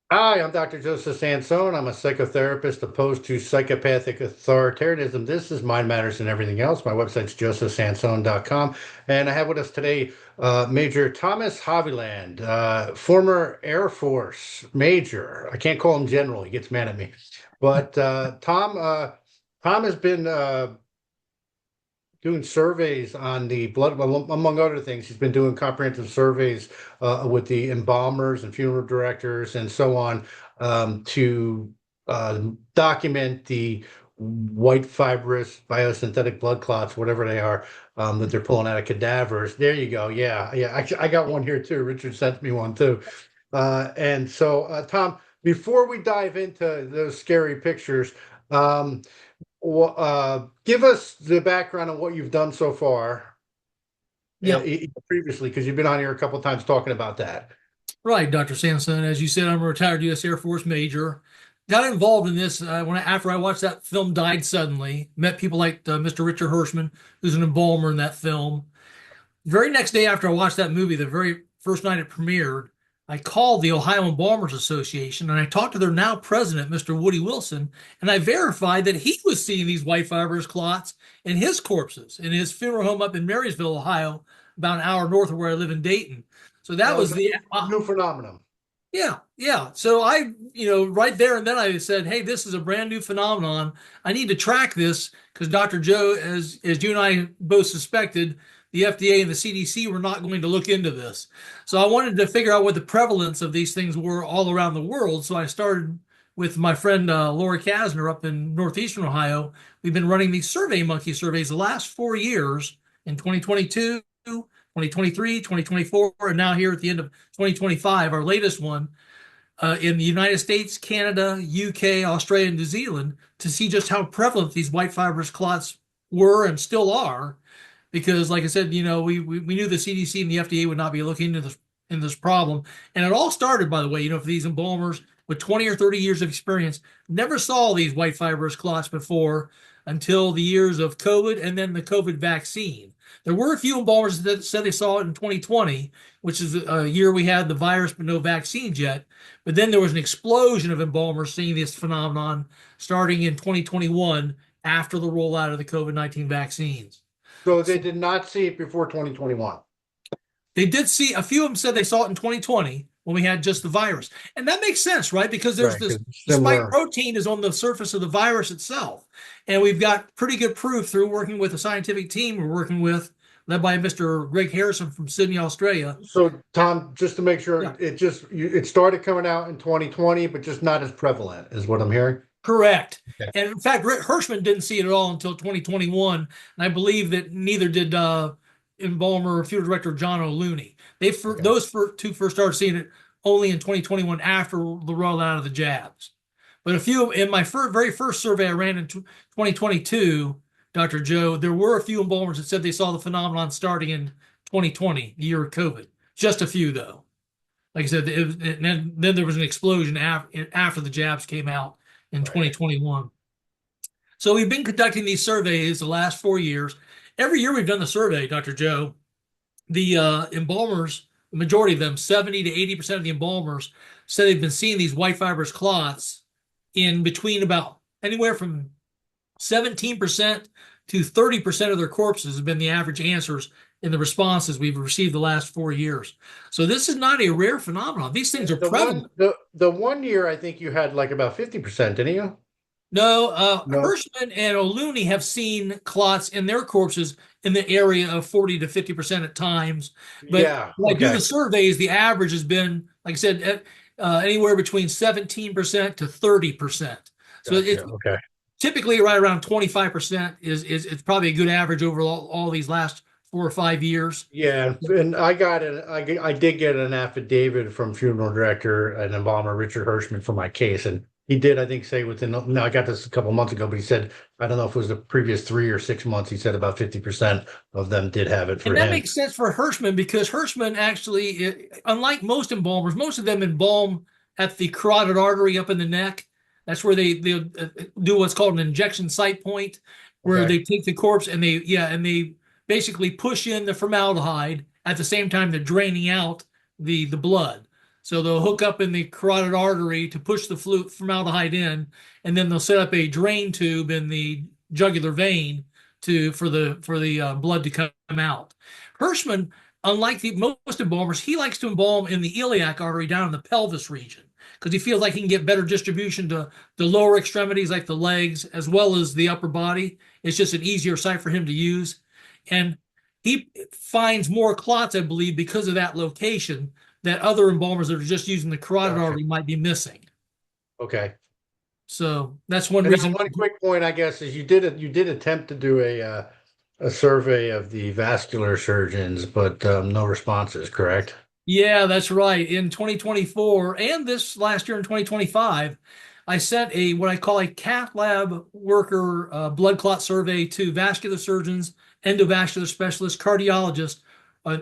Hi, I'm Dr. Joseph Sansone. I'm a psychotherapist opposed to psychopathic authoritarianism. This is Mind Matters and Everything Else. My website's josephsansone.com. And I have with us today Major Thomas Haviland, former Air Force Major. I can't call him General. He gets mad at me. But Tom has been doing surveys on the blood, well, among other things. He's been doing comprehensive surveys with the embalmers and funeral directors and so on to document the white fibrous biosynthetic blood clots, whatever they are, that they're pulling out of cadavers. There you go. Yeah, yeah. I got one here too. Richard sent me one too. And so, Tom, before we dive into those scary pictures, um, give us the background on what you've done so far Yeah, previously, because you've been on here a couple of times talking about that. right, Dr. Sansone. As you said, I'm a retired U.S. Air Force major. Got involved in this after I watched that film Died Suddenly. Met people like Mr. Richard Hirschman, who's an embalmer in that film. Very next day after I watched that movie, the very first night it premiered, I called the Ohio Embalmers Association and I talked to their now president, Mr. Woody Wilson, and I verified that he was seeing these white fibrous clots in his corpses in his funeral home up in Marysville, Ohio, about an hour north of where I live in Dayton. So that So it's was a the new phenomenon. yeah, yeah. So right there and then I said, "Hey, this is a brand new phenomenon. I need to track this because Dr. Joe, as you and I both suspected, the FDA and the CDC were not going to look into this. So I wanted to figure out what the prevalence of these things were all around the world. So I started with my friend Laura Kasner up in northeastern Ohio. We've been running these Survey Monkey surveys the last 4 years in 2022. 2023, 2024, and now here at the end of 2025, our latest one in the United States, Canada, UK, Australia, and New Zealand to see just how prevalent these white fibrous clots were and still are. Because, like I said, we knew the CDC and the FDA would not be looking into this problem. And it all started, by the way, for these embalmers with 20 or 30 years of experience, never saw these white fibrous clots before until the years of COVID and then the COVID vaccine. There were a few embalmers that said they saw it in 2020, which is a year we had the virus but no vaccines yet. But then there was an explosion of embalmers seeing this phenomenon starting in 2021 after the rollout of the COVID-19 vaccines. So they So did not see it before 2021. they did see a few of them said they saw it in 2020 when we had just the virus. And that makes sense, right? Because there's Right, this because the spike similar. protein is on the surface of the virus itself. And we've got pretty good proof through working with a scientific team we're working with, led by Mr. Greg Harrison from Sydney, Australia. So, Tom, just to make sure, Yeah, it started coming out in 2020, but just not as prevalent, is what I'm hearing. correct. Okay. And in fact, Hirschman didn't see it at all until 2021. And I believe that neither did embalmer funeral director John O'Looney. Okay. Those two first started seeing it only in 2021 after the rollout of the jabs. But a few in my very first survey I ran in 2022, Dr. Joe, there were a few embalmers that said they saw the phenomenon starting in 2020, the year of COVID. Just a few though. Like I said, and then there was an explosion after the jabs came out in Right. 2021. So we've been conducting these surveys the last 4 years. Every year we've done the survey, Dr. Joe. The embalmers, the majority of them, 70 to 80% of the embalmers, say they've been seeing these white fibrous clots in between about anywhere from 17% to 30% of their corpses have been the average answers in the responses we've received the last 4 years. So this is not a rare phenomenon. These things are The one prevalent. the one year I think you had like about 50%, didn't you? No, No. Hirschman and O'Looney have seen clots in their corpses in the area of 40 to 50% at times. But Yeah. when I do Okay. the surveys, the average has been, like I said, anywhere between 17% to 30%. So it's Gotcha. Okay. typically right around 25% is it's probably a good average over all these last 4 or 5 years. Yeah, and I did get an affidavit from funeral director and embalmer Richard Hirschman for my case, and he did, I think, say within. No, I got this a couple months ago, but he said I don't know if it was the previous 3 or 6 months. He said about 50% of them did have it for And that him. makes sense for Hirschman because Hirschman actually, unlike most embalmers, most of them embalm at the carotid artery up in the neck. That's where they do what's called an injection site point, where Okay. they take the corpse and they basically push in the formaldehyde at the same time they're draining out the blood. So they'll hook up in the carotid artery to push the formaldehyde in, and then they'll set up a drain tube in the jugular vein for the blood to come out. Hirschman, unlike the most embalmers, he likes to embalm in the iliac artery down in the pelvis region because he feels like he can get better distribution to the lower extremities like the legs as well as the upper body. It's just an easier site for him to use. And he finds more clots, I believe, because of that location that other embalmers that are just using the carotid Gotcha. artery might be missing. Okay. So that's one And now reason. one quick point, I guess, is you did attempt to do a survey of the vascular surgeons, but no responses, correct? Yeah, that's right. In 2024 and this last year in 2025, I sent a what I call a cath lab worker blood clot survey to vascular surgeons, endovascular specialists, cardiologists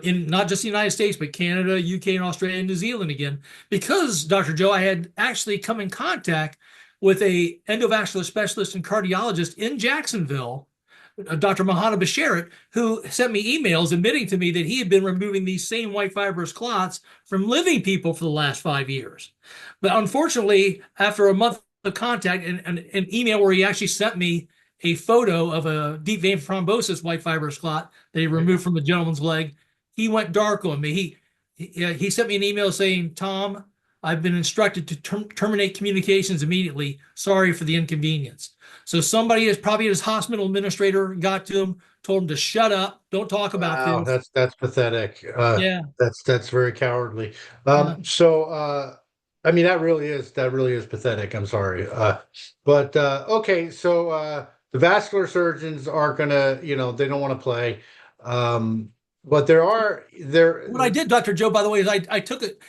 in not just the United States, but Canada, UK, and Australia, and New Zealand again. Because, Dr. Joe, I had actually come in contact with a endovascular specialist and cardiologist in Jacksonville, Dr. Mahana Basharat, who sent me emails admitting to me that he had been removing these same white fibrous clots from living people for the last 5 years. But unfortunately, after a month of contact and an email where he actually sent me a photo of a deep vein thrombosis white fibrous clot that he removed from the gentleman's leg, he went dark on me. He sent me an email saying, Tom, I've been instructed to terminate communications immediately. Sorry for the inconvenience. So somebody is probably his hospital administrator got to him, told him to shut up, don't talk about Wow, this. that's pathetic. Yeah, That's very cowardly. yeah. I mean that really is pathetic. I'm sorry. But okay, so the vascular surgeons are gonna, they don't want to play. But What I did, Dr. Joe, by the way, is I took it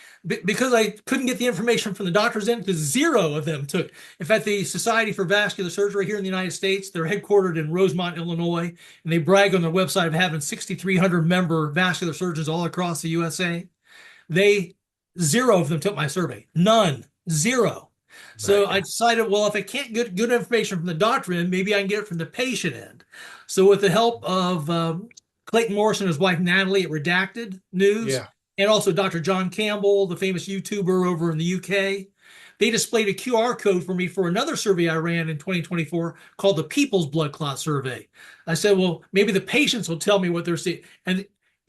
because I couldn't get the information from the doctors in because zero of them took. In fact, the Society for Vascular Surgery here in the United States, they're headquartered in Rosemont, Illinois, and they brag on their website of having 6,300 member vascular surgeons all across the USA. They Zero of them took my survey. None. Zero. So I right. decided, well, if I can't get good information from the doctor end, maybe I can get it from the patient end. So with the help of Clayton Morris and his wife Natalie at Redacted News, Yeah. and also Dr. John Campbell, the famous YouTuber over in the UK, they displayed a QR code for me for another survey I ran in 2024 called the People's Blood Clot Survey. I said, well, maybe the patients will tell me what they're seeing. And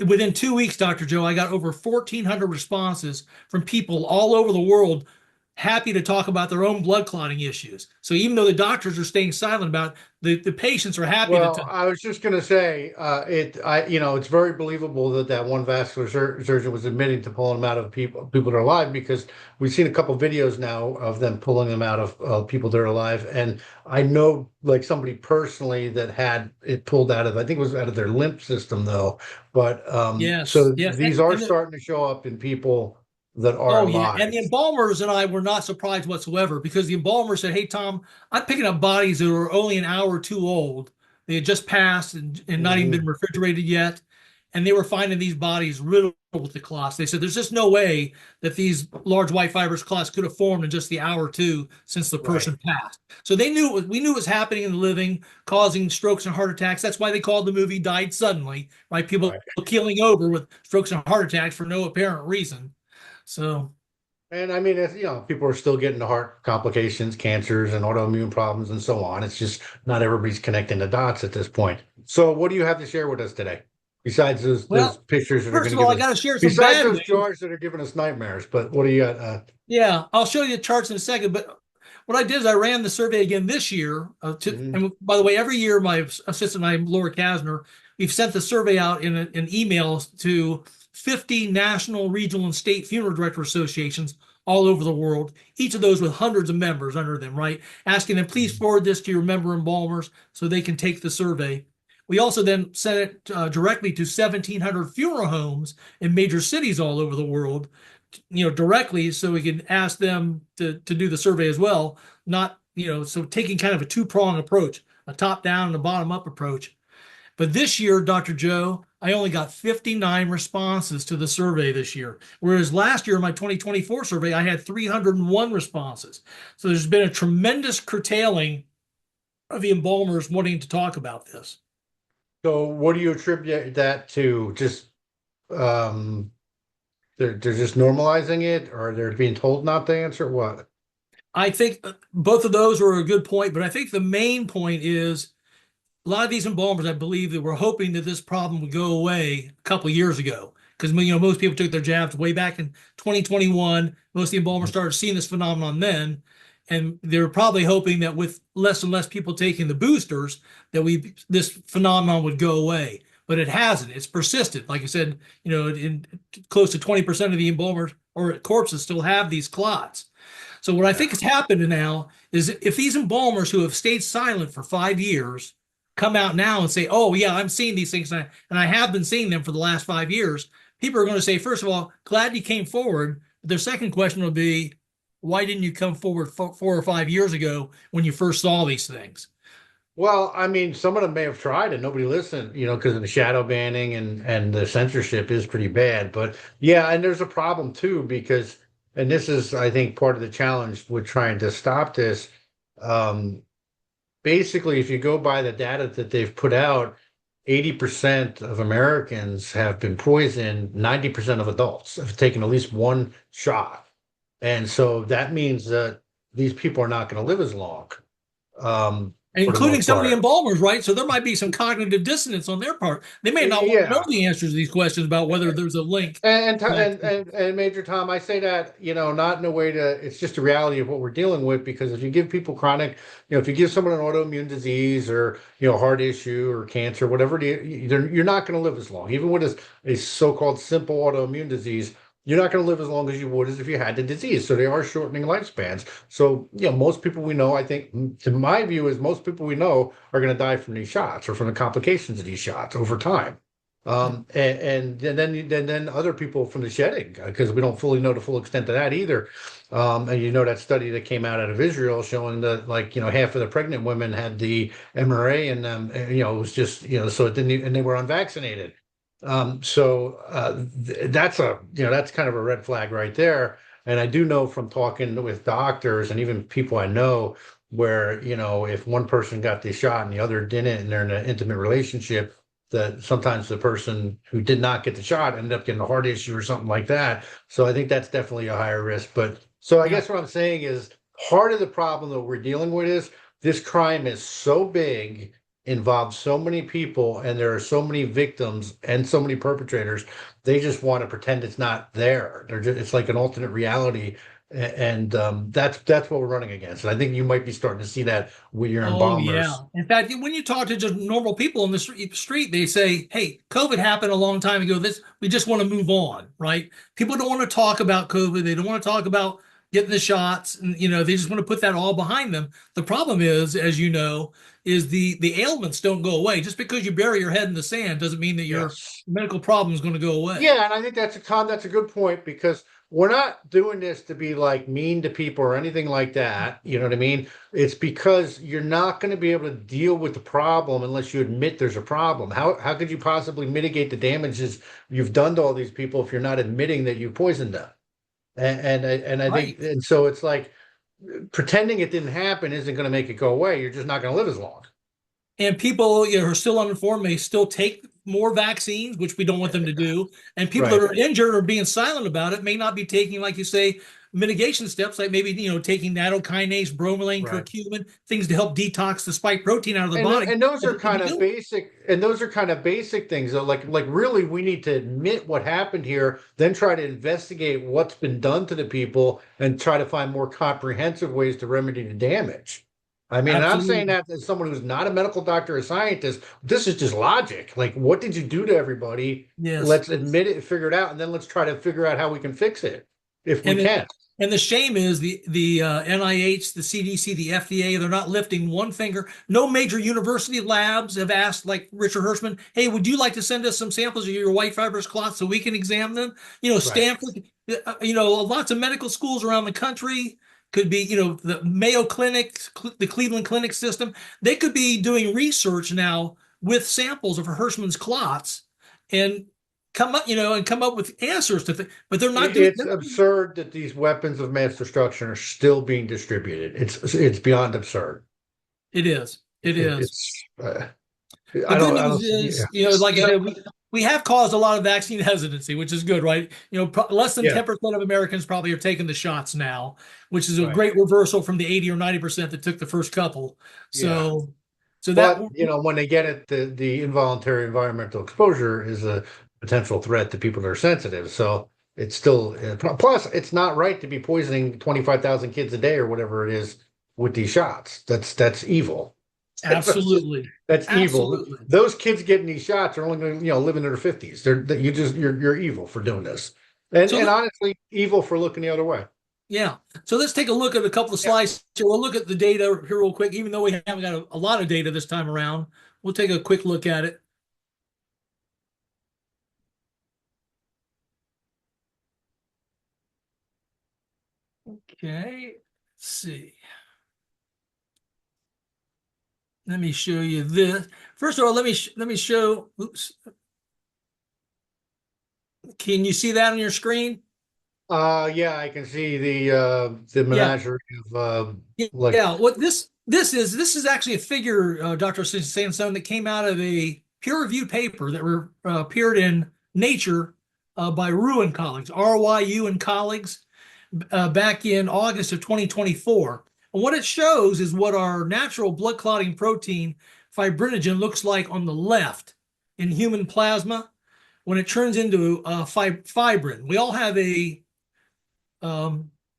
within 2 weeks, Dr. Joe, I got over 1,400 responses from people all over the world happy to talk about their own blood clotting issues. So even though the doctors are staying silent about it, the patients are happy to Well, tell. I was just going to say, it's very believable that that one vascular surgeon was admitting to pulling them out of people that are alive because we've seen a couple videos now of them pulling them out of people that are alive, and I know like somebody personally that had it pulled out of, I think it was out of their lymph system though, but Yes, so yes. these are starting to show up in people that are Oh yeah, alive. and the embalmers and I were not surprised whatsoever because the embalmer said, "Hey Tom, I'm picking up bodies that are only an hour or two old. They had just passed and not even been Mhm. refrigerated yet, and they were finding these bodies riddled with the clots. They said there's just no way that these large white fibrous clots could have formed in just the hour or two since the Right, person passed. So they knew we knew it was happening in the living, causing strokes and heart attacks. That's why they called the movie "Died Suddenly," right? People right. keeling over with strokes and heart attacks for no apparent reason. So. And I mean, people are still getting the heart complications, cancers, and autoimmune problems, and so on. It's just not everybody's connecting the dots at this point. So, what do you have to share with us today? Besides those Well, pictures that are first going of to all, give I us, got to share some besides bad those news. jars that are giving us nightmares, but what do you got? Yeah, I'll show you the charts in a second. But what I did is I ran the survey again this year. Mhm. And by the way, every year my assistant, my Laura Kasner, we've sent the survey out in emails to 50 national, regional, and state funeral director associations all over the world. Each of those with hundreds of members under them, right? Asking them, please forward this to your member embalmers so they can take the survey. We also then sent it directly to 1,700 funeral homes in major cities all over the world, directly so we can ask them to do the survey as well. Not, so taking kind of a two-prong approach, a top-down and a bottom-up approach. But this year, Dr. Joe, I only got 59 responses to the survey this year. Whereas last year, my 2024 survey, I had 301 responses. So there's been a tremendous curtailing of the embalmers wanting to talk about this. So, what do you attribute that to? Just um, they're just normalizing it, or they're being told not to answer? What? I think both of those are a good point, but I think the main point is a lot of these embalmers, I believe, that were hoping that this problem would go away a couple of years ago. Because most people took their jabs way back in 2021. Most of the embalmers started seeing this phenomenon then, and they were probably hoping that with less and less people taking the boosters, that this phenomenon would go away. But it hasn't. It's persisted. Like I said, in close to 20% of the embalmers or corpses still have these clots. So what I Yeah. think has happened now is if these embalmers who have stayed silent for 5 years come out now and say, "Oh yeah, I'm seeing these things, and I have been seeing them for the last 5 years," people are going to say, first of all, glad you came forward. But their second question will be, why didn't you come forward 4 or 5 years ago when you first saw these things? Well, I mean, some of them may have tried and nobody listened, because of the shadow banning and the censorship is pretty bad. But yeah, and there's a problem too because, and this is, I think, part of the challenge with trying to stop this. Um, Basically, if you go by the data that they've put out, 80% of Americans have been poisoned, 90% of adults have taken at least one shot. And so that means that these people are not going to live as long, for the Including most some of the part. embalmers, right? So there might be some cognitive dissonance on their part. They may not want to know Yeah. the answers to these questions about whether there's a link. Back. And Major Tom, I say that, not in a way to, it's just a reality of what we're dealing with, because if you give people chronic, if you give someone an autoimmune disease or, heart issue or cancer, whatever you're not going to live as long. Even with a so-called simple autoimmune disease, you're not going to live as long as you would as if you had the disease. So they are shortening lifespans. So, most people we know, I think, to my view, is most people we know are going to die from these shots or from the complications of these shots over time. And then other people from the shedding, because we don't fully know the full extent of that either. And that study that came out of Israel showing that, like, half of the pregnant women had the MRA in them, and, it was just, so it didn't, and they were unvaccinated. That's kind of a red flag right there. And I do know from talking with doctors and even people I know where, if one person got the shot and the other didn't, and they're in an intimate relationship, that sometimes the person who did not get the shot ended up getting a heart issue or something like that. So I think that's definitely a higher risk. But so I Yeah. guess what I'm saying is part of the problem that we're dealing with is this crime is so big, involves so many people, and there are so many victims and so many perpetrators. They just want to pretend it's not there. It's like an alternate reality. And that's what we're running against. And I think you might be starting to see that with your Oh yeah. embalmers. In fact, when you talk to just normal people on the street, they say, "Hey, COVID happened a long time ago. This we just want to move on, right?" People don't want to talk about COVID. They don't want to talk about getting the shots, and they just want to put that all behind them. The problem is, as you know, is the ailments don't go away. Just because you bury your head in the sand doesn't mean that your Yes. medical problem is going to go away. Yeah, and I think that's a good point, because we're not doing this to be like mean to people or anything like that. You know what I mean? It's because you're not going to be able to deal with the problem unless you admit there's a problem. How could you possibly mitigate the damages you've done to all these people if you're not admitting that you poisoned them? And I think, Right. and so it's like pretending it didn't happen isn't going to make it go away. You're just not going to live as long. And people, who are still uninformed may still take more vaccines, which we don't want them to do. And people that Right. are injured or being silent about it may not be taking, like you say, mitigation steps, like maybe taking nattokinase, bromelain, Right. curcumin, things to help detox the spike protein out of the And body. and those But are if you kind of don't, basic, and those are kind of basic things. So like really, we need to admit what happened here, then try to investigate what's been done to the people, and try to find more comprehensive ways to remedy the damage. I mean, and I'm saying absolutely, that as someone who's not a medical doctor or scientist, this is just logic. Like, what did you do to everybody? yes. Let's admit it, figure it out, and then let's try to figure out how we can fix it if we And it, can. and the shame is the NIH, the CDC, the FDA, they're not lifting one finger. No major university labs have asked, like Richard Hirschman, "Hey, would you like to send us some samples of your white fibrous clots so we can examine them?" Right. Stanford, lots of medical schools around the country could be, the Mayo Clinic, the Cleveland Clinic system. They could be doing research now with samples of Hirschman's clots and come up with answers to things, but they're not doing. It's absurd that these weapons of mass destruction are still being distributed. It's beyond absurd. It is. It is. It's The good I news don't see. Yeah. is, like I said, we have caused a lot of vaccine hesitancy, which is good, right? Less than Yeah, 10% of Americans probably are taking the shots now, which is a right. great reversal from the 80 or 90% that took the first couple. Yeah. So, so that But, when they get it, the involuntary environmental exposure is a potential threat to people that are sensitive. So it's still, plus it's not right to be poisoning 25,000 kids a day or whatever it is with these shots. That's evil. That's just, absolutely, that's evil. absolutely. Those kids getting these shots are only going to, live in their 50s. You're evil for doing this. And So honestly, evil for looking the other way. yeah. So let's take a look at a couple of Yeah. slides. So we'll look at the data here real quick, even though we haven't got a lot of data this time around. We'll take a quick look at it. Okay. Let's see. Let me show you this. First of all, let me show. Oops. Can you see that on your screen? Yeah, I can see the Yeah. menagerie of like Yeah. What this is actually a figure, Dr. Sansone, that came out of a peer-reviewed paper that appeared in Nature by Ryu and colleagues, RYU and colleagues, back in August of 2024. And what it shows is what our natural blood clotting protein fibrinogen looks like on the left in human plasma when it turns into fibrin. We all have a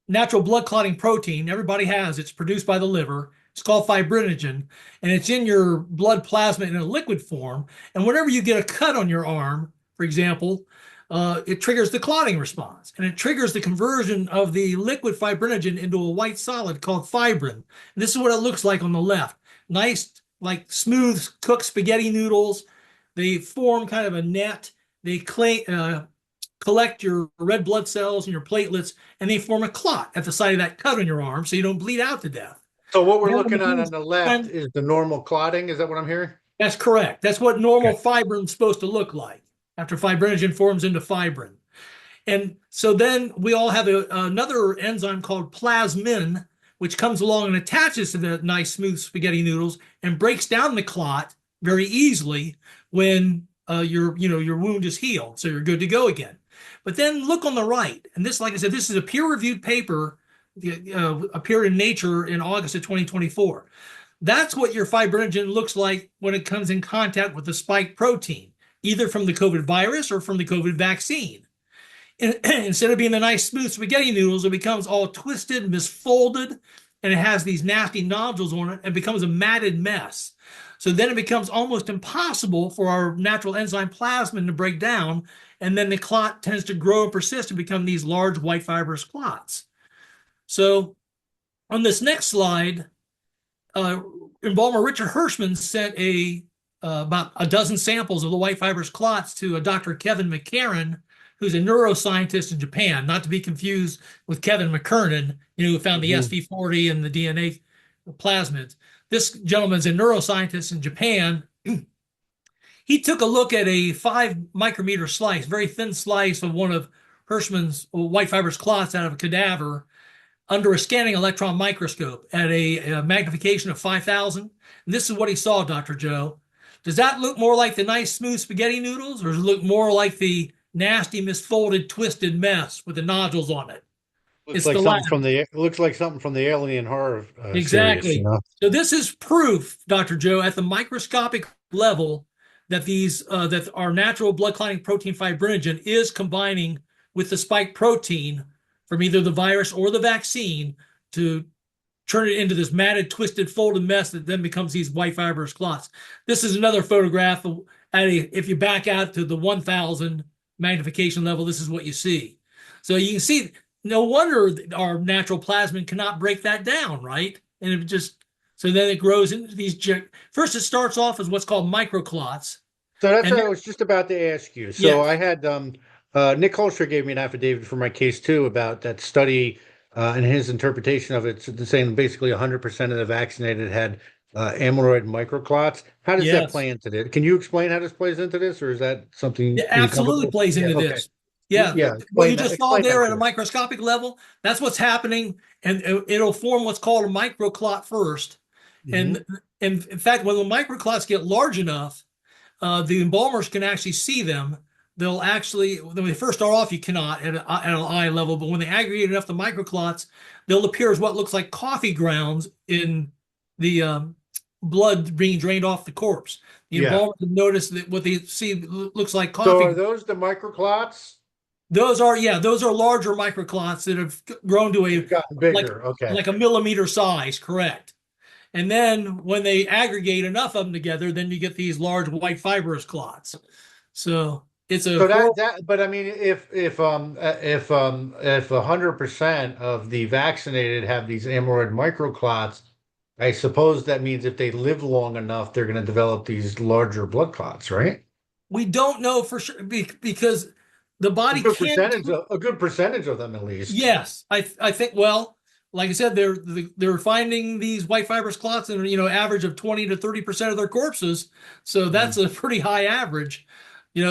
natural blood clotting protein. Everybody has. It's produced by the liver. It's called fibrinogen, and it's in your blood plasma in a liquid form. And whenever you get a cut on your arm, for example, it triggers the clotting response, and it triggers the conversion of the liquid fibrinogen into a white solid called fibrin. And this is what it looks like on the left. Nice, like smooth cooked spaghetti noodles. They form kind of a net. They collect your red blood cells and your platelets, and they form a clot at the site of that cut on your arm, so you don't bleed out to death. so what we're Then when looking it at moves, on the left is the normal clotting. Is that what I'm hearing? that's correct. That's what normal Okay. fibrin's supposed to look like after fibrinogen forms into fibrin. And so then we all have another enzyme called plasmin, which comes along and attaches to the nice smooth spaghetti noodles and breaks down the clot very easily when your wound is healed, so you're good to go again. But then look on the right, and this, like I said, this is a peer-reviewed paper appeared in Nature in August of 2024. That's what your fibrinogen looks like when it comes in contact with the spike protein, either from the COVID virus or from the COVID vaccine. Instead of being the nice smooth spaghetti noodles, it becomes all twisted, misfolded, and it has these nasty nodules on it and becomes a matted mess. So then it becomes almost impossible for our natural enzyme plasmin to break down, and then the clot tends to grow and persist and become these large white fibrous clots. So on this next slide, embalmer Richard Hirschman sent about a dozen samples of the white fibrous clots to a Dr. Kevin McCarran, who's a neuroscientist in Japan, not to be confused with Kevin McKernan, who found the Mhm. SV40 and the DNA plasmids. This gentleman's a neuroscientist in Japan. He took a look at a 5 micrometer slice, very thin slice of one of Hirschman's white fibrous clots out of a cadaver under a scanning electron microscope at a magnification of 5,000. And this is what he saw, Dr. Joe. Does that look more like the nice smooth spaghetti noodles, or does it look more like the nasty misfolded twisted mess with the nodules on it? Looks It's like the something latter. from the looks like something from the Alien horror series, Exactly. So this is proof, Dr. Joe, at the microscopic level that that our natural blood clotting protein fibrinogen is combining with the spike protein from either the virus or the vaccine to turn it into this matted, twisted, folded mess that then becomes these white fibrous clots. This is another photograph of, if you back out to the 1,000 magnification level, this is what you see. So you can see, no wonder our natural plasmin cannot break that down, right? And it just, so then it grows into these, first it starts off as what's called microclots. So that's And what then, I was just about to ask you. So yes, I had Nick Holster gave me an affidavit for my case too about that study and his interpretation of it, saying basically 100% of the vaccinated had amyloid microclots. How does that yes. play into this? Can you explain how this plays into this, or is that something It you covered absolutely with? plays Yeah. into Okay. this. Yeah, Yeah. what you Explain that. just saw Explain there that at a to us. microscopic level, that's what's happening, and it'll form what's called a microclot first. Hmm. And in fact, when the microclots get large enough, the embalmers can actually see them. They'll actually, when they first start off, you cannot at an eye level, but when they aggregate enough the microclots, they'll appear as what looks like coffee grounds in the blood being drained off the corpse. The Yeah. embalmers notice that what they see looks like So coffee. are those the microclots? Those are, yeah, those are larger microclots that have grown to They've a gotten like bigger. Okay. like a millimeter size, correct? And then when they aggregate enough of them together, then you get these large white fibrous clots. So it's a So horrible. but I mean, if 100% of the vaccinated have these amyloid microclots, I suppose that means if they live long enough, they're going to develop these larger blood clots, right? We don't know for sure because the A body good can't. percentage of a good percentage of them, at least. Yes, I think. Well, like I said, they're finding these white fibrous clots in average of 20 to 30% of their corpses. So that's Mhm. a pretty high average.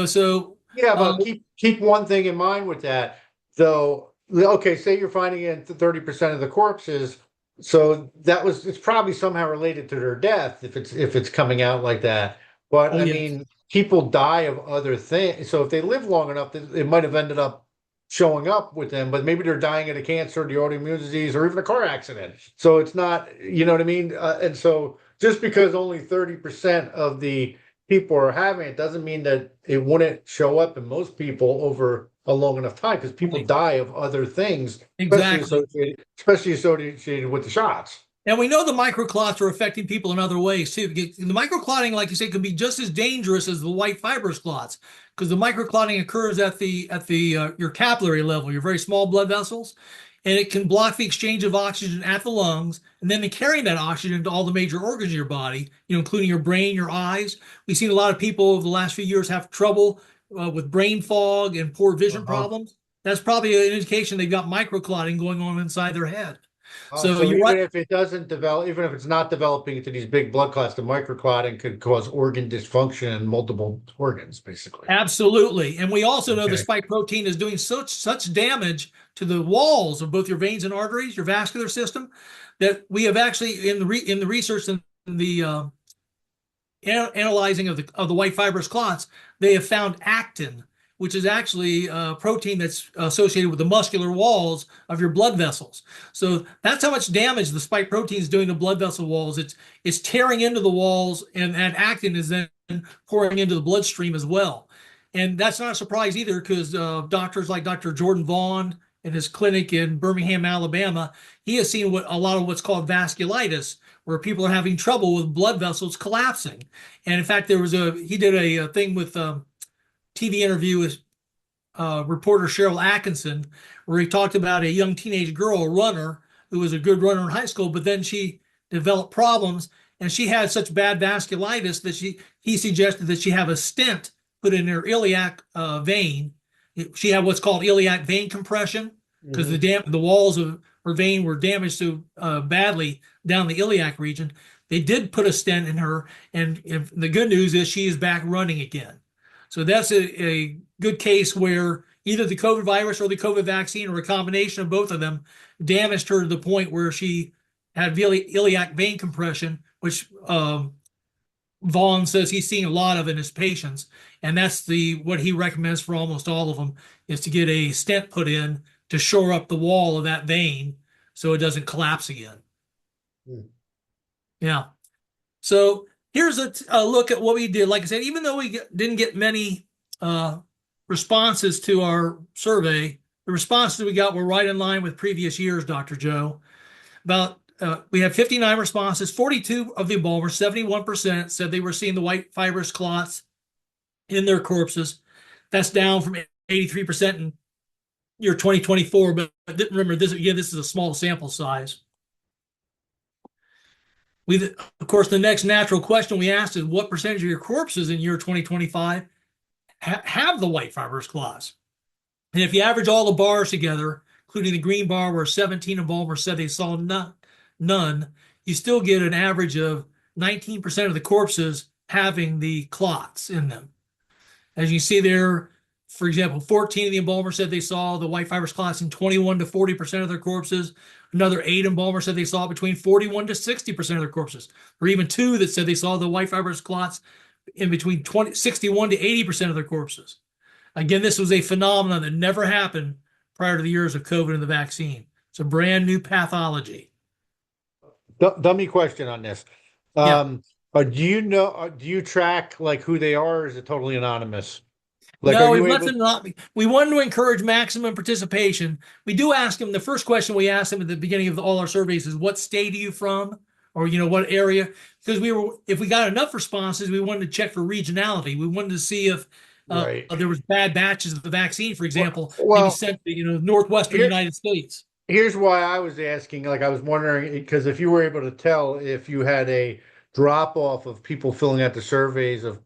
So Yeah, but keep one thing in mind with that, though. Okay, say you're finding it in 30% of the corpses, so it's probably somehow related to their death if it's coming out like that. But oh I yes, mean, people die of other things. So if they live long enough, it might have ended up showing up with them, but maybe they're dying of a cancer, the autoimmune disease, or even a car accident. So it's not, you know what I mean? And so just because only 30% of the people are having it doesn't mean that it wouldn't show up in most people over a long enough time because people right. die of other things, Exactly. especially associated with the shots. And we know the microclots are affecting people in other ways too. The microclotting, like you say, can be just as dangerous as the white fibrous clots because the microclotting occurs at the your capillary level, your very small blood vessels, and it can block the exchange of oxygen at the lungs, and then they carry that oxygen to all the major organs of your body, including your brain, your eyes. We've seen a lot of people over the last few years have trouble with brain fog and poor vision Uh-huh. problems. That's probably an indication they've got microclotting going on inside their head. So So you're right. even if it doesn't develop, even if it's not developing into these big blood clots, the microclotting could cause organ dysfunction in multiple organs, basically. Absolutely. And we also know the Okay. spike protein is doing such damage to the walls of both your veins and arteries, your vascular system, that we have actually in the research and the analyzing of the white fibrous clots, they have found actin, which is actually a protein that's associated with the muscular walls of your blood vessels. So that's how much damage the spike protein is doing to blood vessel walls. It's tearing into the walls, and that actin is then pouring into the bloodstream as well. And that's not a surprise either, because doctors like Dr. Jordan Vaughn in his clinic in Birmingham, Alabama, he has seen a lot of what's called vasculitis, where people are having trouble with blood vessels collapsing. And in fact, he did a thing with TV interview with reporter Cheryl Atkinson, where he talked about a young teenage girl, a runner, who was a good runner in high school, but then she developed problems, and she had such bad vasculitis that he suggested that she have a stent put in her iliac vein. She had what's called iliac vein compression because Hmm. the walls of her vein were damaged so badly down the iliac region. They did put a stent in her, and the good news is she is back running again. So that's a good case where either the COVID virus or the COVID vaccine or a combination of both of them damaged her to the point where she had iliac vein compression, which Vaughn says he's seen a lot of in his patients. And that's what he recommends for almost all of them is to get a stent put in to shore up the wall of that vein so it doesn't collapse again. Yeah. So here's a look at what we did. Like I said, even though we didn't get many uh, responses to our survey, the responses we got were right in line with previous years, Dr. Joe. We had 59 responses. 42 of the embalmers, 71%, said they were seeing the white fibrous clots in their corpses. That's down from 83% in year 2024. But remember, this is a small sample size. Of course, the next natural question we asked is what percentage of your corpses in year 2025 have the white fibrous clots? And if you average all the bars together, including the green bar where 17 embalmers said they saw none, you still get an average of 19% of the corpses having the clots in them. As you see there, for example, 14 of the embalmers said they saw the white fibrous clots in 21 to 40% of their corpses. Another 8 embalmers said they saw between 41 to 60% of their corpses. Or even 2 that said they saw the white fibrous clots in between 61 to 80% of their corpses. Again, this was a phenomenon that never happened prior to the years of COVID and the vaccine. It's a brand new pathology. Dummy question on this. Yeah. Do you know, do you track like who they are, or is it totally anonymous? Like, are No, you we've left able? them not. We wanted to encourage maximum participation. We do ask them. The first question we ask them at the beginning of all our surveys is, "What state are you from?" Or what area? Because if we got enough responses, we wanted to check for regionality. We wanted to see if Right. there was bad batches of the vaccine, for example, maybe Well, sent to northwestern here, United States. here's why I was asking. Like, I was wondering because if you were able to tell if you had a drop off of people filling out the surveys of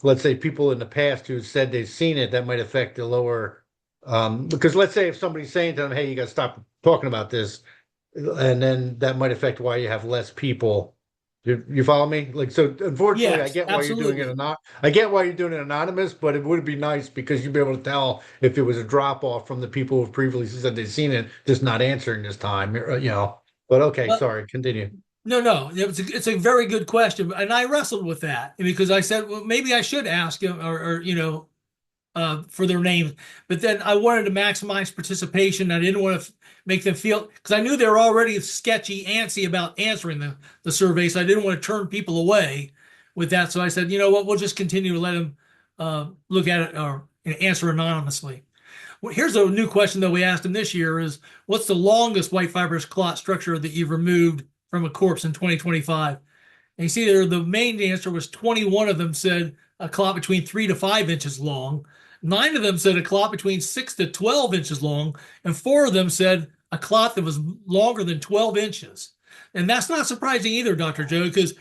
let's say people in the past who said they've seen it, that might affect the lower. Because let's say if somebody's saying to them, "Hey, you got to stop talking about this," and then that might affect why you have less people. You follow me? Like, so unfortunately, I Yes, get why you're doing it absolutely. not. I get why you're doing it anonymous, but it would be nice because you'd be able to tell if it was a drop off from the people who've previously said they've seen it, just not answering this time. But okay, Well, sorry, continue. no, no, it's a very good question, and I wrestled with that because I said, well, maybe I should ask him, or for their names. But then I wanted to maximize participation. I didn't want to make them feel, because I knew they were already sketchy, antsy about answering the survey. So I didn't want to turn people away with that. So I said, you know what, we'll just continue to let them look at it or answer anonymously. Well, here's a new question that we asked them this year is, what's the longest white fibrous clot structure that you've removed from a corpse in 2025? And you see there, the main answer was 21 of them said a clot between 3 to 5 inches long. 9 of them said a clot between 6 to 12 inches long. And 4 of them said a clot that was longer than 12 inches. And that's not surprising either, Dr. Joe, because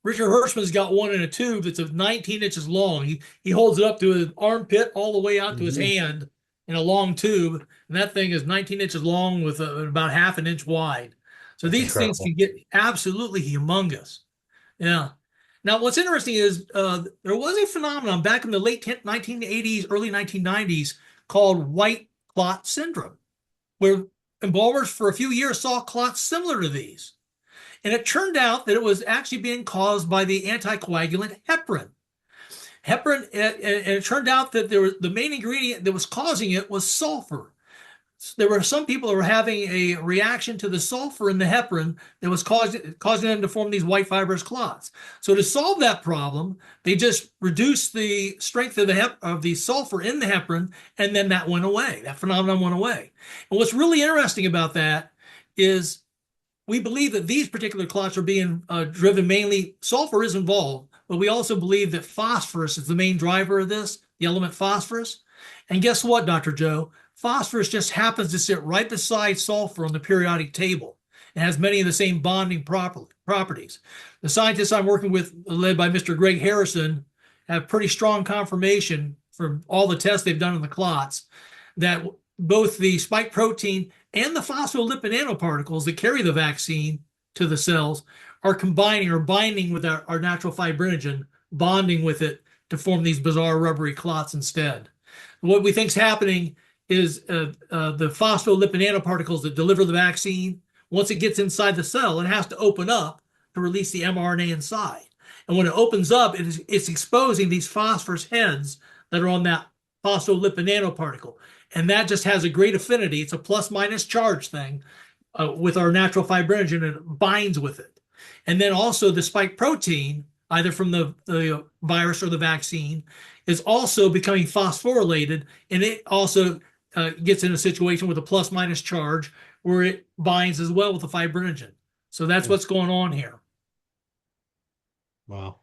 Richard Hirschman's got one in a tube that's 19 inches long. He holds it up to his armpit all the way out to his Mhm. hand in a long tube. And that thing is 19 inches long with about half an inch wide. So That's these things incredible. can get absolutely humongous. Yeah. Now, what's interesting is there was a phenomenon back in the late 1980s, early 1990s called white clot syndrome, where embalmers for a few years saw clots similar to these. And it turned out that it was actually being caused by the anticoagulant heparin. Heparin, and it turned out that the main ingredient that was causing it was sulfur. There were some people who were having a reaction to the sulfur in the heparin that was causing them to form these white fibrous clots. So to solve that problem, they just reduced the strength of the sulfur in the heparin, and then that went away. That phenomenon went away. And what's really interesting about that is we believe that these particular clots are being driven mainly, sulfur is involved, but we also believe that phosphorus is the main driver of this, the element phosphorus. And guess what, Dr. Joe? Phosphorus just happens to sit right beside sulfur on the periodic table. It has many of the same bonding properties. The scientists I'm working with, led by Mr. Greg Harrison, have pretty strong confirmation from all the tests they've done on the clots that both the spike protein and the phospholipid nanoparticles that carry the vaccine to the cells are combining or binding with our natural fibrinogen, bonding with it to form these bizarre rubbery clots instead. What we think is happening is the phospholipid nanoparticles that deliver the vaccine, once it gets inside the cell, it has to open up to release the mRNA inside. And when it opens up, it's exposing these phosphorus heads that are on that phospholipid nanoparticle. And that just has a great affinity. It's a plus minus charge thing with our natural fibrinogen, and it binds with it. And then also the spike protein, either from the virus or the vaccine, is also becoming phosphorylated, and it also gets in a situation with a plus minus charge where it binds as well with the fibrinogen. So that's what's going on here. Wow.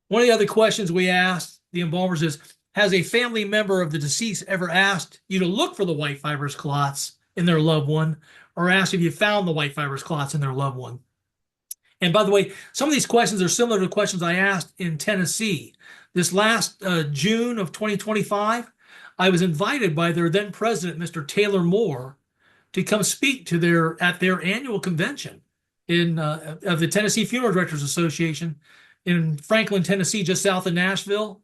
One of the other questions we asked the embalmers is, has a family member of the deceased ever asked you to look for the white fibrous clots in their loved one, or asked if you found the white fibrous clots in their loved one? And by the way, some of these questions are similar to questions I asked in Tennessee. This last June of 2025, I was invited by their then president, Mr. Taylor Moore, to come speak to at their annual convention of the Tennessee Funeral Directors Association in Franklin, Tennessee, just south of Nashville.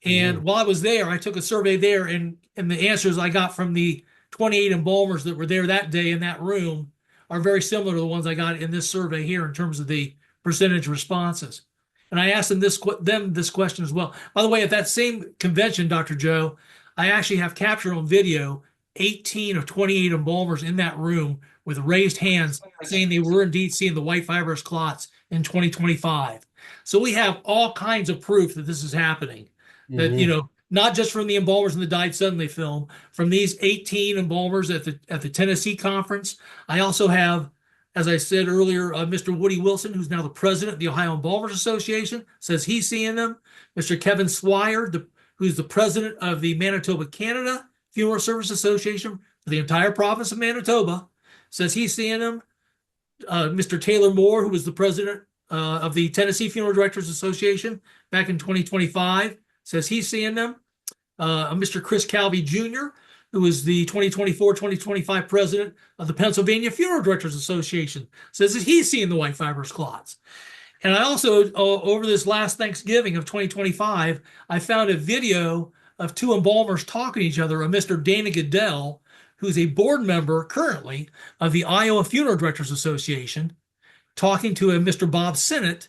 And Mhm. while I was there, I took a survey there, and the answers I got from the 28 embalmers that were there that day in that room are very similar to the ones I got in this survey here in terms of the percentage responses. And I asked them this question as well. By the way, at that same convention, Dr. Joe, I actually have captured on video 18 of 28 embalmers in that room with raised hands saying they were indeed seeing the white fibrous clots in 2025. So we have all kinds of proof that this is happening. That, Hmm. not just from the embalmers in the Died Suddenly film, from these 18 embalmers at the Tennessee conference. I also have, as I said earlier, Mr. Woody Wilson, who's now the president of the Ohio Embalmers Association, says he's seeing them. Mr. Kevin Swire, who's the president of the Manitoba, Canada Funeral Service Association for the entire province of Manitoba, says he's seeing them. Mr. Taylor Moore, who was the president of the Tennessee Funeral Directors Association back in 2025, says he's seeing them. Mr. Chris Calvi Jr., who is the 2024-2025 president of the Pennsylvania Funeral Directors Association, says that he's seeing the white fibrous clots. And I also, over this last Thanksgiving of 2025, I found a video of two embalmers talking to each other, a Mr. Dana Goodell, who's a board member currently of the Iowa Funeral Directors Association, talking to a Mr. Bob Sinnott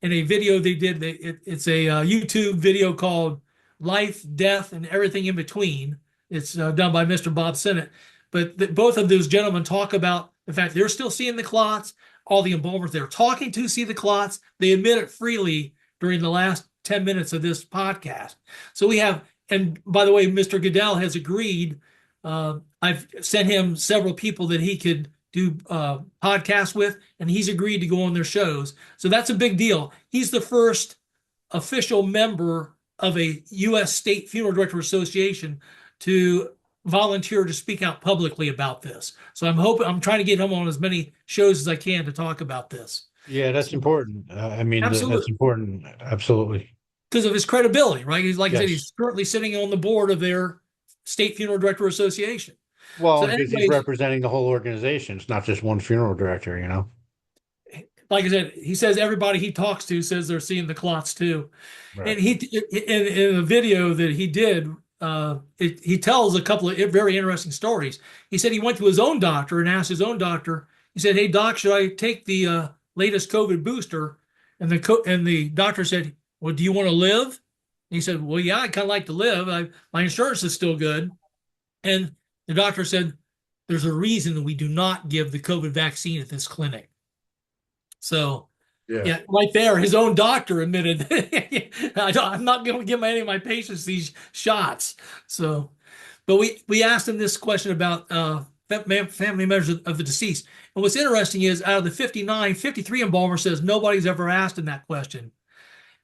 in a video they did. It's a YouTube video called Life, Death, and Everything in Between. It's done by Mr. Bob Sinnott. But both of those gentlemen talk about the fact they're still seeing the clots. All the embalmers they're talking to see the clots. They admit it freely during the last 10 minutes of this podcast. So we have, and by the way, Mr. Goodell has agreed. I've sent him several people that he could do podcasts with, and he's agreed to go on their shows. So that's a big deal. He's the first official member of a U.S. State Funeral Director Association to volunteer to speak out publicly about this. So I'm trying to get him on as many shows as I can to talk about this. Yeah, that's So, important. I mean, that's absolutely. important. Absolutely. Because of his credibility, right? He's, like I said, Yes. he's currently sitting on the board of their State Funeral Director Association. So Well, because he's anyways, representing the whole organization. It's not just one funeral director, you know? like I said, he says everybody he talks to says they're seeing the clots too. Right. And in a video that he did, he tells a couple of very interesting stories. He said he went to his own doctor and asked his own doctor. He said, "Hey doc, should I take the latest COVID booster?" And the doctor said, "Well, do you want to live?" And he said, "Well, yeah, I kind of like to live. My insurance is still good." And the doctor said, "There's a reason we do not give the COVID vaccine at this clinic." So, Yeah. yeah, right there, his own doctor admitted, I'm not going to give any of my patients these shots. So, but we asked him this question about family members of the deceased. And what's interesting is out of the 59, 53 embalmer says nobody's ever asked him that question.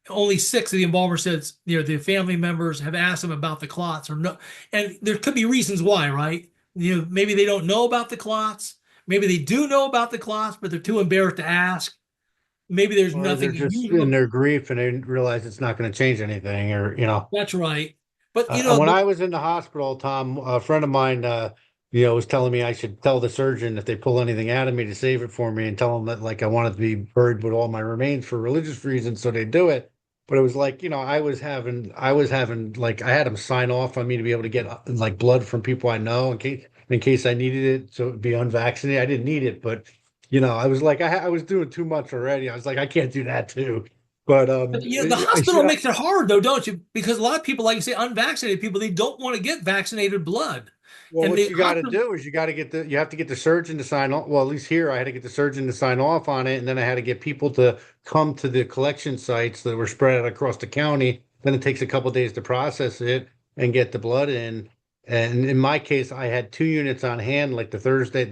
Only 6 of the embalmer says, the family members have asked him about the clots or no. And there could be reasons why, right? Maybe they don't know about the clots. Maybe they do know about the clots, but they're too embarrassed to ask. Maybe there's Or they're nothing just in unusual. their grief and they realize it's not going to change anything, or, you know. That's right. But When I was in the hospital, Tom, a friend of mine, was telling me I should tell the surgeon if they pull anything out of me to save it for me and tell them that like I wanted to be buried with all my remains for religious reasons, so they do it. But it was like, I was having like I had them sign off on me to be able to get like blood from people I know in case I needed it, so it'd be unvaccinated. I didn't need it, but I was like I was doing too much already. I was like I can't do that too. But the hospital makes it hard though, don't you? Because a lot of people, like you say, unvaccinated people, they don't want to get vaccinated blood. Well, And what the you got to hospital, do is you have to get the surgeon to sign off. Well, at least here, I had to get the surgeon to sign off on it, and then I had to get people to come to the collection sites that were spread out across the county. Then it takes a couple days to process it and get the blood in. And in my case, I had 2 units on hand, like the Thursday,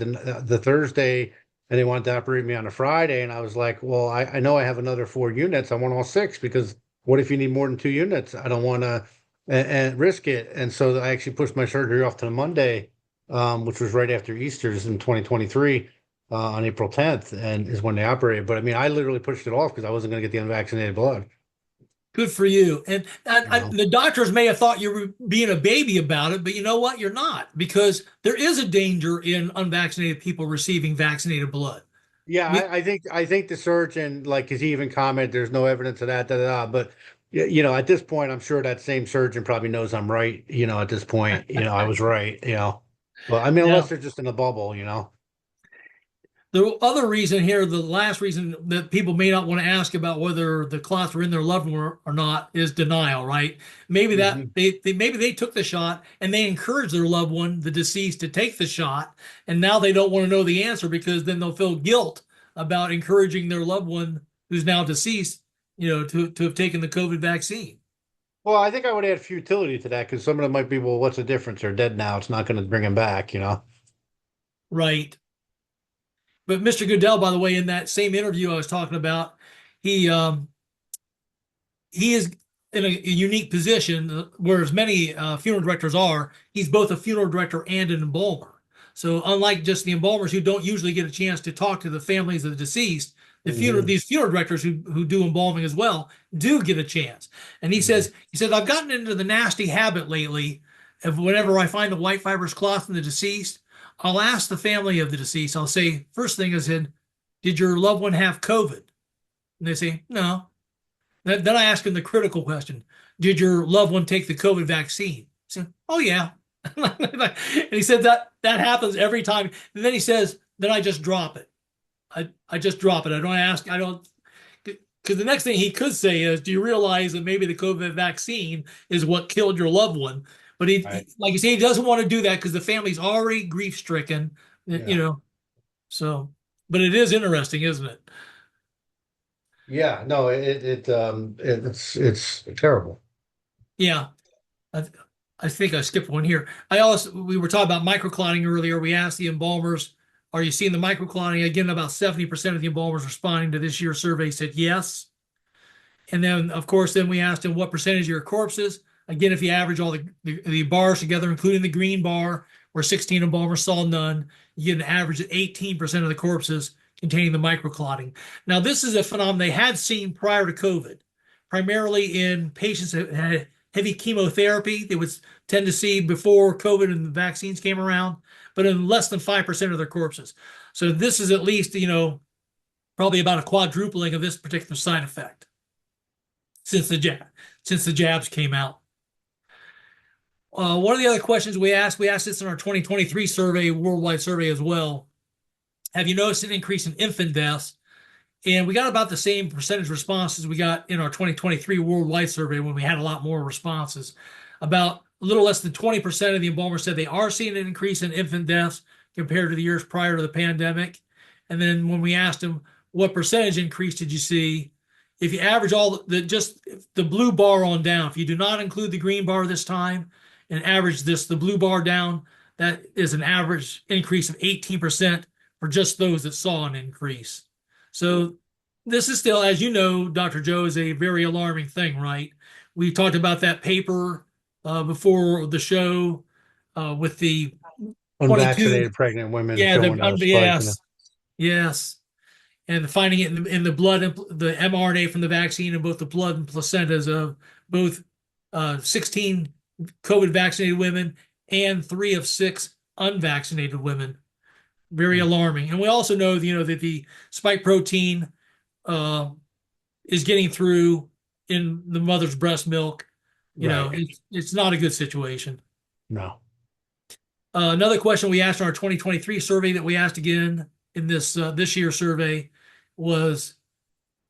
and they wanted to operate me on a Friday, and I was like, well, I know I have another 4 units. I want all 6 because what if you need more than 2 units? I don't want to and risk it. And so I actually pushed my surgery off to the Monday, which was right after Easter's in 2023, on April 10th, and is when they operated. But I mean, I literally pushed it off because I wasn't going to get the unvaccinated blood. good for you. And You know? the doctors may have thought you were being a baby about it, but you know what? You're not, because there is a danger in unvaccinated people receiving vaccinated blood. Yeah, We, I think the surgeon, like, because he even commented, there's no evidence of that, da, da, da. But at this point, I'm sure that same surgeon probably knows I'm right. At this point, I was right. But I mean, yeah. unless they're just in a bubble. The other reason here, the last reason that people may not want to ask about whether the clots were in their loved one or not is denial, right? Maybe that Mhm. maybe they took the shot and they encouraged their loved one, the deceased, to take the shot, and now they don't want to know the answer because then they'll feel guilt about encouraging their loved one who's now deceased, to have taken the COVID vaccine. Well, I think I would add futility to that because some of them might be, well, what's the difference? They're dead now. It's not going to bring them back, you know? Right. But Mr. Goodell, by the way, in that same interview I was talking about, he um, he is in a unique position, whereas many funeral directors are. He's both a funeral director and an embalmer. So unlike just the embalmers who don't usually get a chance to talk to the families of the deceased, Hmm. these funeral directors who do embalming as well do get a chance. And Hmm. he says I've gotten into the nasty habit lately of whenever I find the white fibrous cloth in the deceased, I'll ask the family of the deceased. I'll say first thing I said, did your loved one have COVID? And they say no. Then I ask him the critical question: did your loved one take the COVID vaccine? He said, "Oh yeah." And he said that happens every time. And then he says, "Then I just drop it. I just drop it. I don't ask. I don't." Because the next thing he could say is, "Do you realize that maybe the COVID vaccine is what killed your loved one?" But Right. like you say, he doesn't want to do that because the family's already grief stricken. You Yeah. know, so. But it is interesting, isn't it? Yeah. No, it's terrible. Yeah. I, I think I skipped one here. We were talking about microclotting earlier. We asked the embalmers, are you seeing the microclotting? Again, about 70% of the embalmers responding to this year's survey said yes. And then, of course, then we asked them what percentage of your corpses. Again, if you average all the bars together, including the green bar, where 16 embalmers saw none, you get an average of 18% of the corpses containing the microclotting. Now, this is a phenomenon they had seen prior to COVID, primarily in patients that had heavy chemotherapy. They would tend to see before COVID and the vaccines came around, but in less than 5% of their corpses. So this is at least, probably about a quadrupling of this particular side effect since the jabs came out. One of the other questions we asked this in our 2023 survey, worldwide survey as well. Have you noticed an increase in infant deaths? And we got about the same percentage responses we got in our 2023 worldwide survey when we had a lot more responses. About a little less than 20% of the embalmers said they are seeing an increase in infant deaths compared to the years prior to the pandemic. And then when we asked them, what percentage increase did you see? If you average all just the blue bar on down, if you do not include the green bar this time and average the blue bar down, that is an average increase of 18% for just those that saw an increase. So this is still, as you know, Dr. Joe, is a very alarming thing, right? We talked about that paper before the show with the 22. Unvaccinated pregnant women Yeah, showing a spike in it. yes, and finding it in the blood, the mRNA from the vaccine in both the blood and placentas of both 16 COVID vaccinated women and 3 of 6 unvaccinated women. Very alarming. And we also know, that the spike protein uh, is getting through in the mother's breast milk. Right. It's not a good situation. No. Another question we asked in our 2023 survey that we asked again in this year's survey was,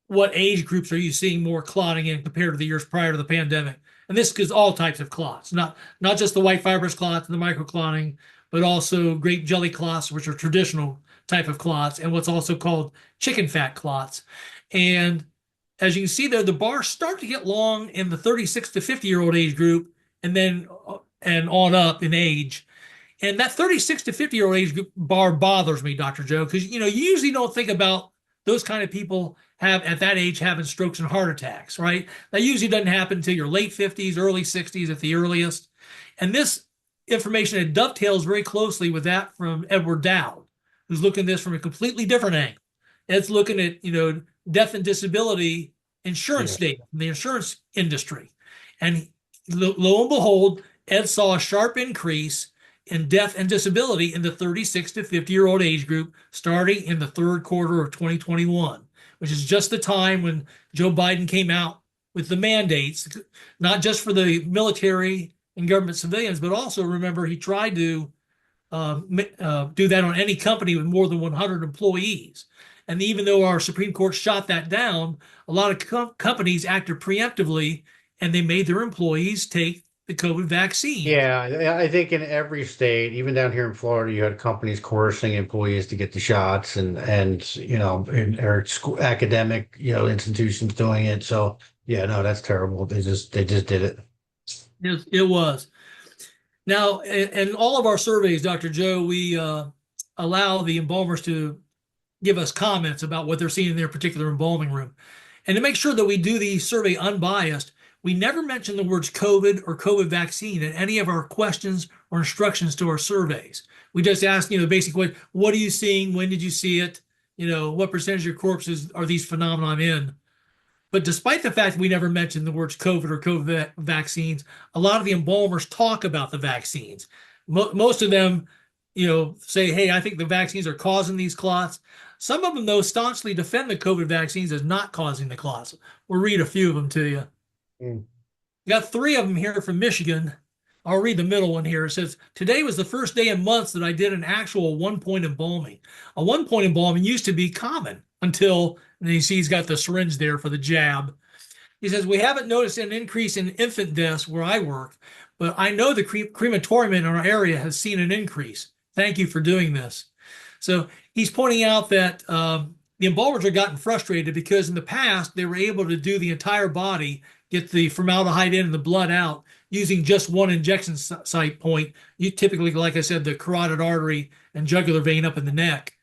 what age groups are you seeing more clotting in compared to the years prior to the pandemic? And this is all types of clots, not just the white fibrous clots and the microclotting, but also grape jelly clots, which are traditional type of clots, and what's also called chicken fat clots. And as you can see there, the bars start to get long in the 36 to 50-year-old age group, and then and on up in age. And that 36 to 50-year-old age group bar bothers me, Dr. Joe, because you usually don't think about those kind of people have at that age having strokes and heart attacks, right? That usually doesn't happen until your late 50s, early 60s at the earliest. And this information, it dovetails very closely with that from Edward Dowd, who's looking at this from a completely different angle. It's looking at, death and disability insurance Yeah. data from the insurance industry. And lo and behold, Ed saw a sharp increase in death and disability in the 36 to 50-year-old age group starting in the third quarter of 2021, which is just the time when Joe Biden came out with the mandates, not just for the military and government civilians, but also remember he tried to do that on any company with more than 100 employees. And even though our Supreme Court shot that down, a lot of companies acted preemptively and they made their employees take the COVID vaccine. Yeah, I think in every state, even down here in Florida, you had companies coercing employees to get the shots, and or school, academic institutions doing it. So yeah, no, that's terrible. They just did it. It was. Now, in all of our surveys, Dr. Joe, we allow the embalmers to give us comments about what they're seeing in their particular embalming room. And to make sure that we do the survey unbiased, we never mention the words COVID or COVID vaccine in any of our questions or instructions to our surveys. We just ask, the basic question, what are you seeing? When did you see it? What percentage of your corpses are these phenomenon in? But despite the fact that we never mentioned the words COVID or COVID vaccines, a lot of the embalmers talk about the vaccines. Most of them, say, hey, I think the vaccines are causing these clots. Some of them, though, staunchly defend the COVID vaccines as not causing the clots. We'll read a few of them to you. Mm. Got three of them here from Michigan. I'll read the middle one here. It says, today was the first day in months that I did an actual one-point embalming. A one-point embalming used to be common until, and you see he's got the syringe there for the jab. He says, we haven't noticed an increase in infant deaths where I work, but I know the crematorium in our area has seen an increase. Thank you for doing this. So he's pointing out that the embalmers have gotten frustrated because in the past they were able to do the entire body, get the formaldehyde in and the blood out using just one injection site point. You typically, like I said, the carotid artery and jugular vein up in the neck.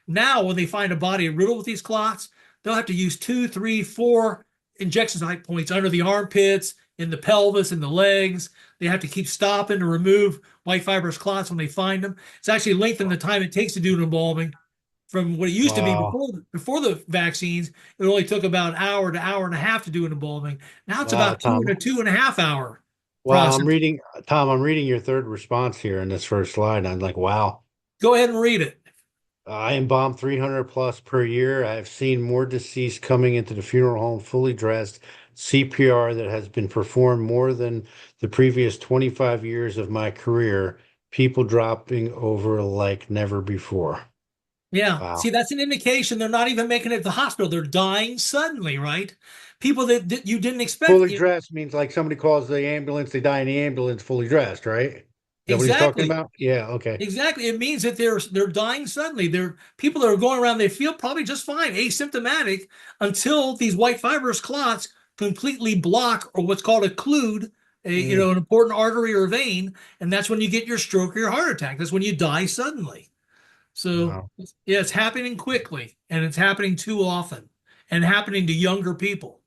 Now, when they find a body riddled with these clots, they'll have to use 2, 3, 4 injection site points under the armpits, in the pelvis, in the legs. They have to keep stopping to remove white fibrous clots when they find them. It's actually lengthened the time it takes to do an embalming from what it used to be Wow. before the vaccines. It only took about an hour to hour and a half to do an embalming. Now it's Wow, about Tom. 2 to 2.5 hour Wow, process. Tom, I'm reading your third response here in this first slide. And I'm like, wow. Go ahead and read it. I embalm 300 plus per year. I've seen more deceased coming into the funeral home fully dressed, CPR that has been performed more than the previous 25 years of my career, people dropping over like never before. Yeah. Wow. See, that's an indication they're not even making it to the hospital. They're dying suddenly, right? People that you didn't expect. Fully dressed means like somebody calls the ambulance, they die in the ambulance fully dressed, right? Is that what he's talking Exactly. about? Yeah, okay. Exactly. It means that they're dying suddenly. They're people that are going around, they feel probably just fine, asymptomatic, until these white fibrous clots completely block or what's called occlude Mm, an important artery or vein, and that's when you get your stroke or your heart attack. That's when you die suddenly. So wow. yeah, it's happening quickly and it's happening too often and happening to younger people.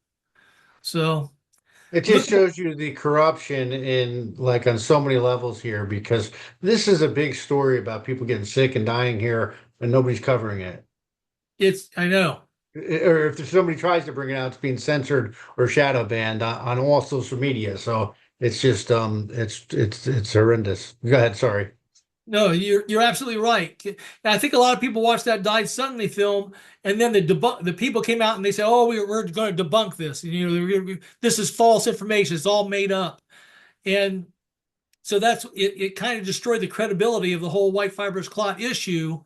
So It look, just shows you the corruption in like on so many levels here because this is a big story about people getting sick and dying here and nobody's covering it. I know. Or if somebody tries to bring it out, it's being censored or shadow banned on all social media. So it's just it's horrendous. Go ahead, sorry. No, you're absolutely right. I think a lot of people watch that died suddenly film, and then the people came out and they said, "Oh, we're going to debunk this. This is false information. It's all made up." And so that's it. It kind of destroyed the credibility of the whole white fibrous clot issue,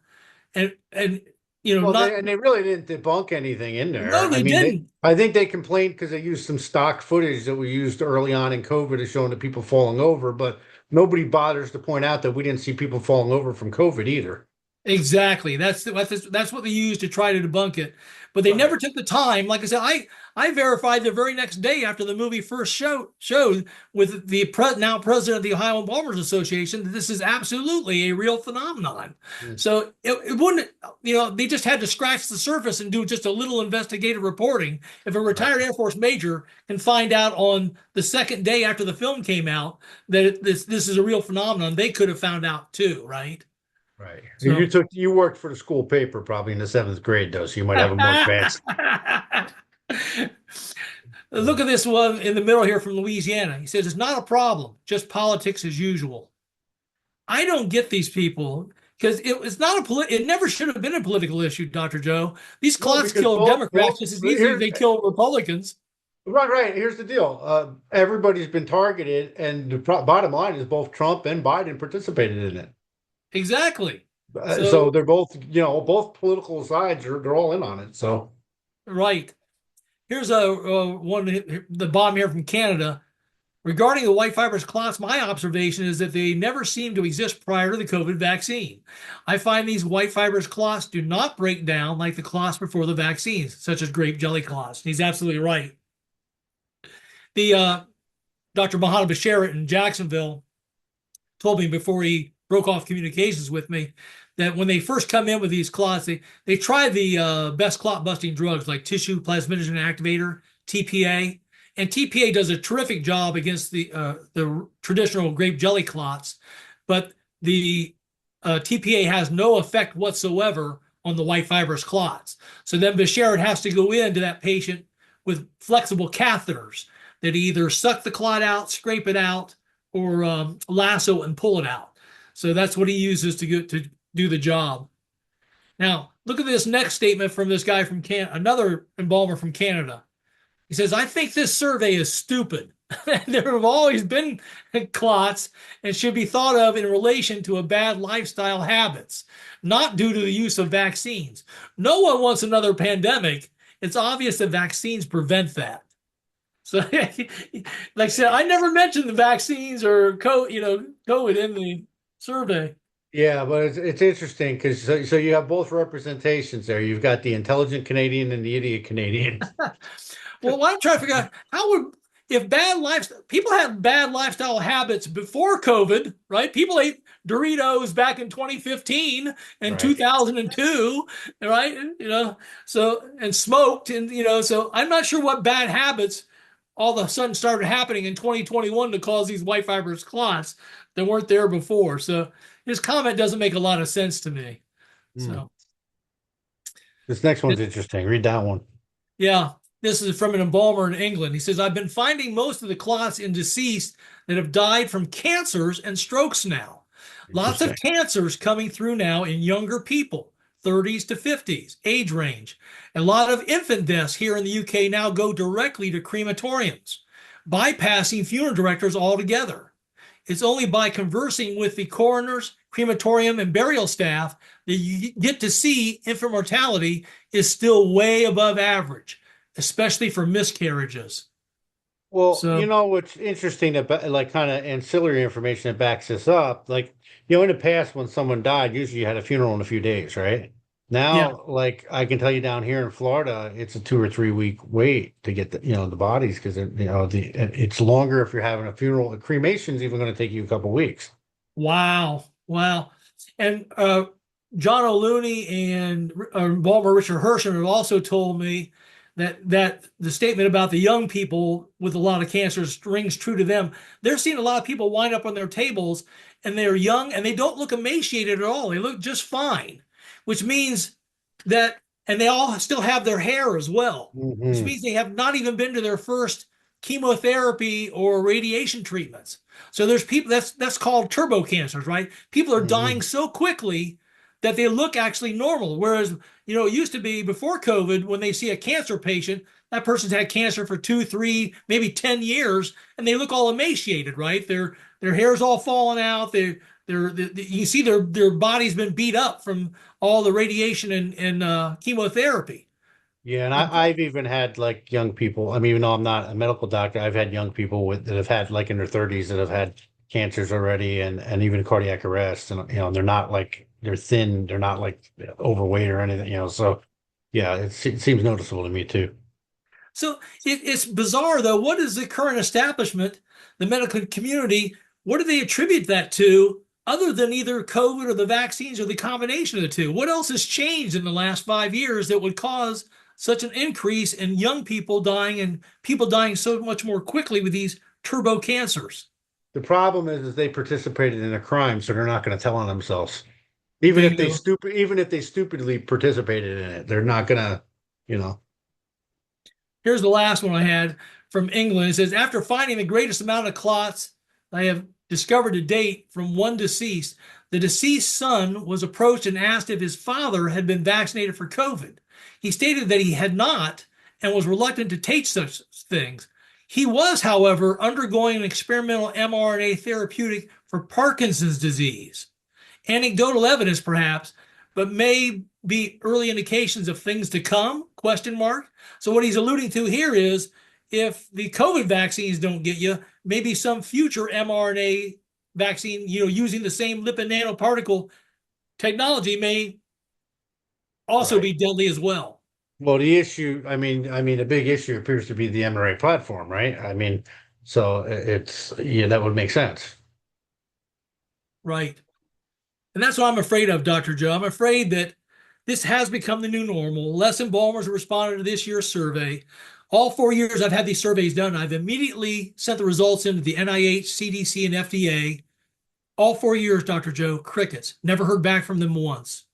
and Well, not they really didn't debunk anything in no, there. I they mean, didn't. I think they complained because they used some stock footage that we used early on in COVID as showing the people falling over, but nobody bothers to point out that we didn't see people falling over from COVID either. Exactly. That's what they used to try to debunk it. But they never Right. took the time. Like I said, I verified the very next day after the movie first showed with the now president of the Ohio Embalmers Association that this is absolutely a real phenomenon. Mm, So it wouldn't, they just had to scratch the surface and do just a little investigative reporting. If a right. retired Air Force major can find out on the second day after the film came out that this is a real phenomenon, they could have found out too, right? Right. So You worked for the school paper probably in the seventh grade though, so you might have a more advanced. look at this one in the middle here from Louisiana. He says it's not a problem, just politics as usual. I don't get these people because it's not it never should have been a political issue, Dr. Joe. These No, clots because kill Democrats just as easily as here, they kill Republicans. right. Here's the deal. Everybody's been targeted, and the bottom line is both Trump and Biden participated in it. Exactly. So, So they're both, both political sides are they're all in on it. So right. Here's a one, the bomb here from Canada. Regarding the white fibrous clots, my observation is that they never seem to exist prior to the COVID vaccine. I find these white fibrous clots do not break down like the clots before the vaccines, such as grape jelly clots. He's absolutely right. The Dr. Mohammed Basharat in Jacksonville told me before he broke off communications with me that when they first come in with these clots, they try the best clot busting drugs like tissue plasminogen activator, TPA. And TPA does a terrific job against the traditional grape jelly clots, but the TPA has no effect whatsoever on the white fibrous clots. So then Basharat has to go into that patient with flexible catheters that either suck the clot out, scrape it out, or lasso and pull it out. So that's what he uses to do the job. Now, look at this next statement from this guy from another embalmer from Canada. He says, I think this survey is stupid. There have always been clots and should be thought of in relation to a bad lifestyle habits, not due to the use of vaccines. No one wants another pandemic. It's obvious that vaccines prevent that. So, like I said, I never mentioned the vaccines or COVID in the survey. yeah, but it's interesting because so you have both representations there. You've got the intelligent Canadian and the idiot Canadian. Well, what I'm trying to figure out, how would, if bad lifestyle, people had bad lifestyle habits before COVID, right? People ate Doritos back in 2015 and Right. 2002, right? So, and smoked, and, so I'm not sure what bad habits all of a sudden started happening in 2021 to cause these white fibrous clots that weren't there before. So his comment doesn't make a lot of sense to me. Hmm. So, This next one's interesting. Read that one. yeah, this is from an embalmer in England. He says, I've been finding most of the clots in deceased that have died from cancers and strokes now. Lots of Interesting. cancers coming through now in younger people, 30s to 50s, age range. A lot of infant deaths here in the UK now go directly to crematoriums, bypassing funeral directors altogether. It's only by conversing with the coroners, crematorium, and burial staff that you get to see infant mortality is still way above average, especially for miscarriages. Well, So, what's interesting about like kind of ancillary information that backs this up, like, in the past when someone died, usually you had a funeral in a few days, right? yeah, Now, like I can tell you down here in Florida, it's a 2 or 3 week wait to get the bodies because it's longer if you're having a funeral. A cremation's even going to take you a couple weeks. wow, wow. And John O'Looney and Balmer Richard Hersham have also told me that the statement about the young people with a lot of cancers rings true to them. They're seeing a lot of people wind up on their tables and they're young and they don't look emaciated at all. They look just fine, which means that, and they all still have their hair as well, which Hmm. means they have not even been to their first chemotherapy or radiation treatments. So there's people that's called turbo cancers, right? People are dying Hmm. so quickly that they look actually normal. Whereas, it used to be before COVID, when they see a cancer patient, that person's had cancer for 2, 3, maybe 10 years, and they look all emaciated, right? Their hair's all falling out. You see their body's been beat up from all the radiation and chemotherapy. Yeah, and I've even had like young people. I mean, even though I'm not a medical doctor, I've had young people that have had like in their 30s that have had cancers already and even cardiac arrest. And they're not like they're thin, they're not like overweight or anything. So yeah, it seems noticeable to me too. So it's bizarre, though. What is the current establishment, the medical community, what do they attribute that to other than either COVID or the vaccines or the combination of the two? What else has changed in the last 5 years that would cause such an increase in young people dying and people dying so much more quickly with these turbo cancers? The problem is they participated in a crime, so they're not going to tell on themselves. Even if Bingo. even if they stupidly participated in it, they're not gonna, you know. Here's the last one I had from England. It says, after finding the greatest amount of clots I have discovered to date from one deceased, the deceased son was approached and asked if his father had been vaccinated for COVID. He stated that he had not and was reluctant to take such things. He was, however, undergoing an experimental mRNA therapeutic for Parkinson's disease. anecdotal evidence perhaps, but may be early indications of things to come, question mark. So what he's alluding to here is if the COVID vaccines don't get you, maybe some future mRNA vaccine, using the same lipid nanoparticle technology may also Right. be deadly as well. Well, the issue, a big issue appears to be the mRNA platform, right? So it's, yeah, that would make sense. Right. And that's what I'm afraid of, Dr. Joe. I'm afraid that this has become the new normal. Less embalmers have responded to this year's survey. All 4 years I've had these surveys done, I've immediately sent the results into the NIH, CDC, and FDA. All 4 years, Dr. Joe, crickets. Never heard back from them once.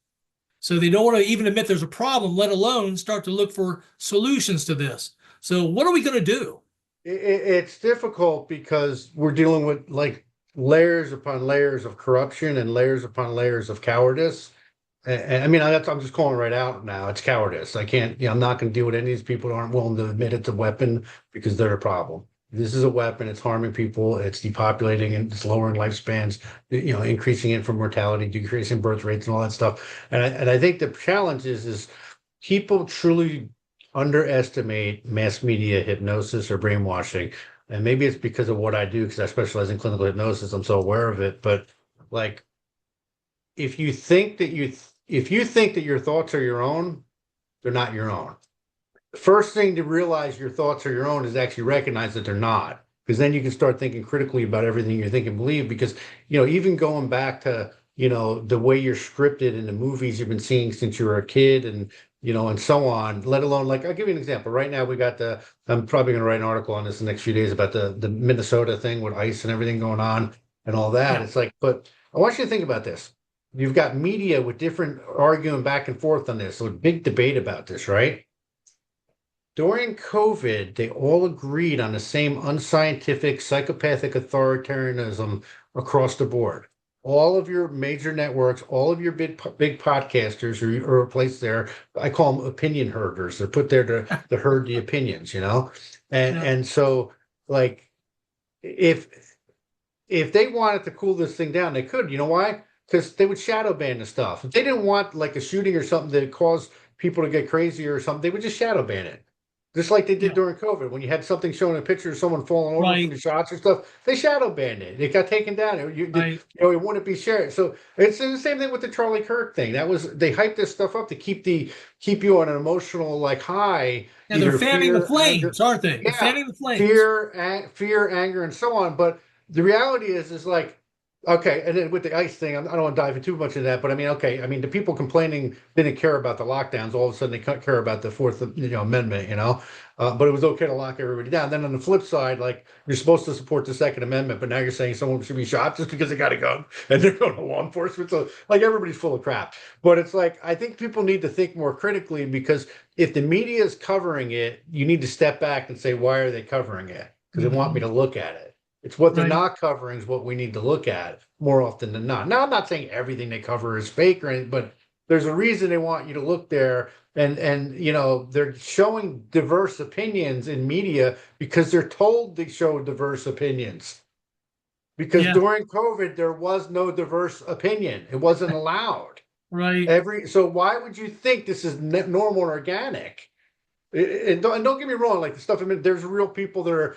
So they don't want to even admit there's a problem, let alone start to look for solutions to this. So what are we going to do? It's difficult because we're dealing with like layers upon layers of corruption and layers upon layers of cowardice. I'm just calling it right out now. It's cowardice. I can't, I'm not going to deal with any of these people who aren't willing to admit it's a weapon because they're a problem. This is a weapon. It's harming people. It's depopulating and it's lowering lifespans, increasing infant mortality, decreasing birth rates and all that stuff. And I think the challenge is people truly underestimate mass media hypnosis or brainwashing. And maybe it's because of what I do, because I specialize in clinical hypnosis. I'm so aware of it. But like, if you think that your thoughts are your own, they're not your own. The first thing to realize your thoughts are your own is actually recognize that they're not, because then you can start thinking critically about everything you think and believe. Because, even going back to, the way you're scripted in the movies you've been seeing since you were a kid and so on, let alone like, I'll give you an example. Right now, I'm probably going to write an article on this the next few days about the Minnesota thing with ice and everything going on and all that. Yeah. It's like, but I want you to think about this. You've got media with different arguing back and forth on this. So a big debate about this, right? During COVID, they all agreed on the same unscientific, psychopathic authoritarianism across the board. All of your major networks, all of your big podcasters are placed there. I call them opinion herders. They're put there to herd the opinions. And Yeah. and so like if if they wanted to cool this thing down, they could. You know why? Because they would shadow ban the stuff. If they didn't want like a shooting or something that caused people to get crazy or something, they would just shadow ban it. Just like they did Yeah. during COVID, when you had something showing a picture of someone falling over from Right. the shots or stuff, they shadow banned it. It got taken down. Right. It wouldn't be shared. So it's the same thing with the Charlie Kirk thing. They hyped this stuff up to keep you on an emotional like high, Yeah, they're either fanning the fear, anger, flames, aren't they? They're yeah, fanning the flames. fear, anger, and so on. But the reality is like, okay, and then with the ICE thing, I don't want to dive too much into that, but okay, the people complaining didn't care about the lockdowns. All of a sudden, they care about the Fourth, Amendment, but it was okay to lock everybody down. Then on the flip side, like you're supposed to support the Second Amendment, but now you're saying someone should be shot just because they got a gun and they're going to law enforcement. So like everybody's full of crap. But it's like I think people need to think more critically because if the media is covering it, you need to step back and say, why are they covering it? Because they want me Mhm. to look at it. It's what they're Right. not covering is what we need to look at more often than not. Now, I'm not saying everything they cover is fake or anything, but there's a reason they want you to look there. And they're showing diverse opinions in media because they're told they show diverse opinions. Because Yeah. during COVID, there was no diverse opinion. It wasn't allowed. Right. So why would you think this is normal and organic? And don't get me wrong, like the stuff. There's real people that are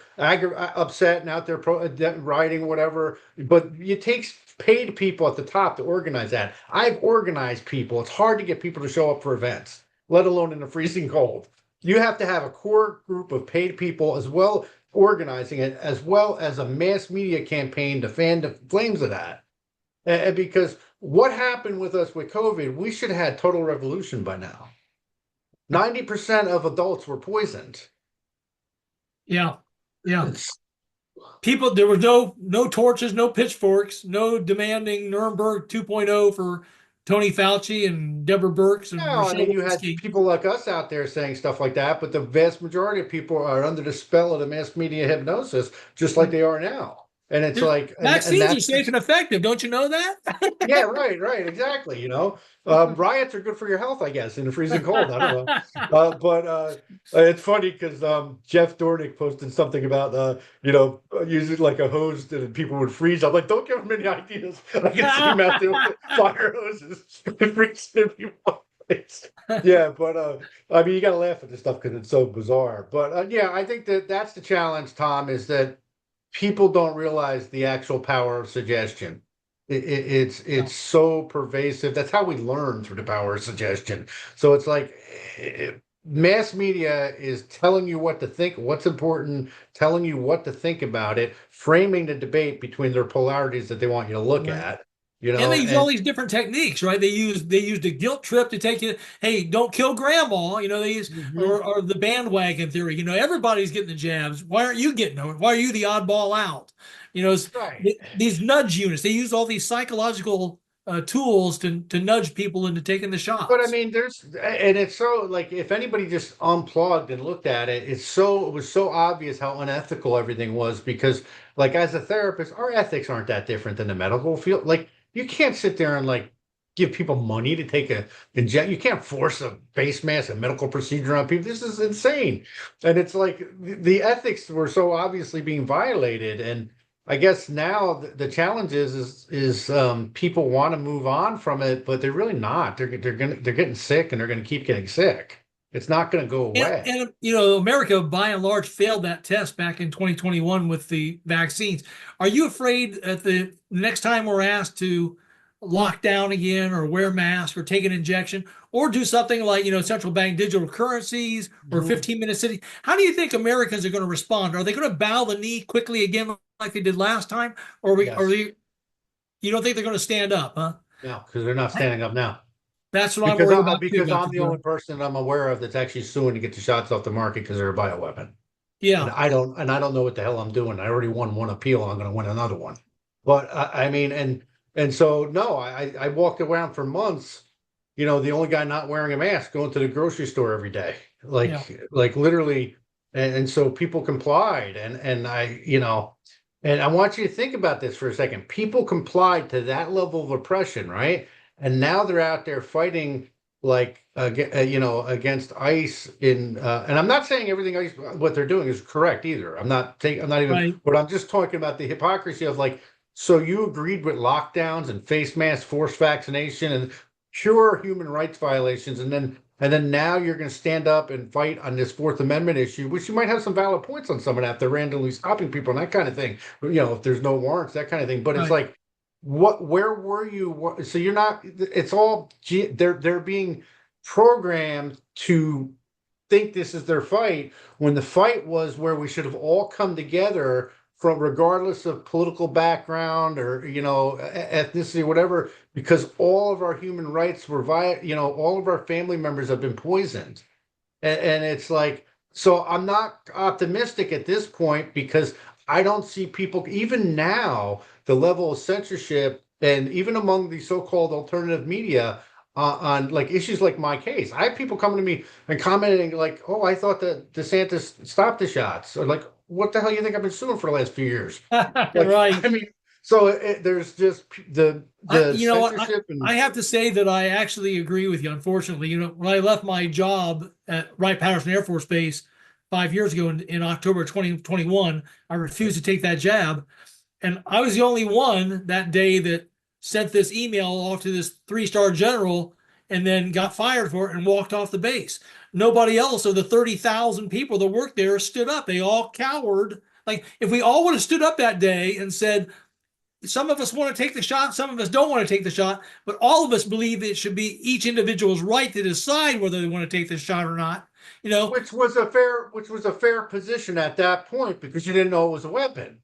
upset and out there writing whatever. But it takes paid people at the top to organize that. I've organized people. It's hard to get people to show up for events, let alone in the freezing cold. You have to have a core group of paid people as well organizing it, as well as a mass media campaign to fan the flames of that. And because what happened with us with COVID, we should have had total revolution by now. 90% of adults were poisoned. Yeah. Yeah. It's, People, there was no torches, no pitchforks, no demanding Nuremberg 2.0 for Tony Fauci and Deborah Birx and no, Rochelle you had Walensky. people like us out there saying stuff like that, but the vast majority of people are under the spell of the mass media hypnosis, just like they are now. And it's like, and Vaccines are that's the safe and effective. Don't you know yeah, that? right, exactly. Riots are good for your health, I guess, in the freezing cold. I don't know, but it's funny because Jeff Dornick posted something about using like a hose that people would freeze. I'm like, don't give him any ideas. I can see him out there with the fire hoses freezing people. Yeah, but I mean, you got to laugh at this stuff because it's so bizarre. But yeah, I think that that's the challenge, Tom, is that people don't realize the actual power of suggestion. It's so pervasive. That's how we learn through the power of suggestion. So it's like mass media is telling you what to think, what's important, telling you what to think about it, framing the debate between their polarities that they want you to look Right. at. And they use all And these different techniques, right? They used a guilt trip to take you, hey, don't kill grandma. They use Mhm. or the bandwagon theory. Everybody's getting the jabs. Why aren't you getting them? Why are you the oddball out? Right. These nudge units. They use all these psychological tools to nudge people into taking the But I shots. mean, and it's so like if anybody just unplugged and looked at it, it was so obvious how unethical everything was because, like, as a therapist, our ethics aren't that different than the medical field. Like, you can't sit there and like give people money to take a inject. You can't force a face mask, a medical procedure on people. This is insane. And it's like the ethics were so obviously being violated, and I guess now the challenge is people want to move on from it, but they're really not. They're getting sick and they're gonna keep getting sick. It's not gonna go away. And America by and large failed that test back in 2021 with the vaccines. Are you afraid that the next time we're asked to lock down again or wear masks or take an injection or do something like, central bank digital currencies or Mhm. 15-minute city, how do you think Americans are going to respond? Are they going to bow the knee quickly again like they did last time? Yes. You don't think they're going to stand up, huh? No, because they're not standing up now. That's what I'm worried about too, Because Dr. I'm the only Joe. person that I'm aware of that's actually suing to get the shots off the market because they're a bioweapon. Yeah. And I don't know what the hell I'm doing. I already won one appeal. I'm going to win another one. But I mean, and so no, I walked around for months. The only guy not wearing a mask, going to the grocery store every day, Yeah. like literally, and so people complied, and I want you to think about this for a second. People complied to that level of oppression, right? And now they're out there fighting against ICE and I'm not saying everything ICE what they're doing is correct either. I'm not even, Right. but I'm just talking about the hypocrisy of like, so you agreed with lockdowns and face mask, forced vaccination, and pure human rights violations, and then now you're going to stand up and fight on this Fourth Amendment issue, which you might have some valid points on some of that. They're randomly stopping people and that kind of thing. If there's no warrants, that kind of thing. But it's Right. like, where were you? So you're not. It's all they're being programmed to think this is their fight when the fight was where we should have all come together from regardless of political background or ethnicity, whatever, because all of our human rights were all of our family members have been poisoned. And it's like, so I'm not optimistic at this point because I don't see people, even now, the level of censorship, and even among the so-called alternative media on like issues like my case. I have people coming to me and commenting like, "Oh, I thought that DeSantis stopped the shots," or like, "What the hell you think I've been suing for the last few years?" Like, Right. I mean, so there's just I, the you know what? censorship and I have to say that I actually agree with you. Unfortunately, when I left my job at Wright-Patterson Air Force Base 5 years ago in October 2021, I refused to take that jab. And I was the only one that day that sent this email off to this three-star general and then got fired for it and walked off the base. Nobody else of the 30,000 people that worked there stood up. They all cowered. Like, if we all would have stood up that day and said, some of us want to take the shot, some of us don't want to take the shot, but all of us believe it should be each individual's right to decide whether they want to take the shot or not. You know, which was a fair position at that point because you didn't know it was a weapon.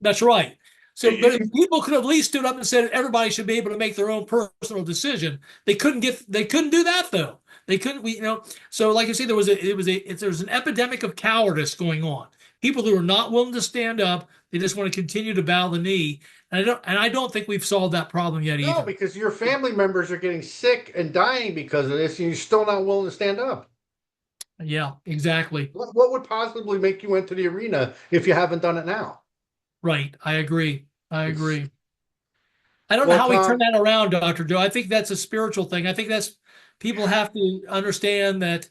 that's right. So, but if people could have at least stood up and said everybody should be able to make their own personal decision. They couldn't do that though. They couldn't, so like I say, there was an epidemic of cowardice going on. People who are not willing to stand up, they just want to continue to bow the knee. And I don't think we've solved that problem yet No, either. because your family members are getting sick and dying because of this, and you're still not willing to stand up. Yeah, exactly. What would possibly make you enter the arena if you haven't done it now? Right. I agree. I It's agree. I don't know well, how we turn Tom. that around, Dr. Joe. I think that's a spiritual thing. I think that's people have to understand that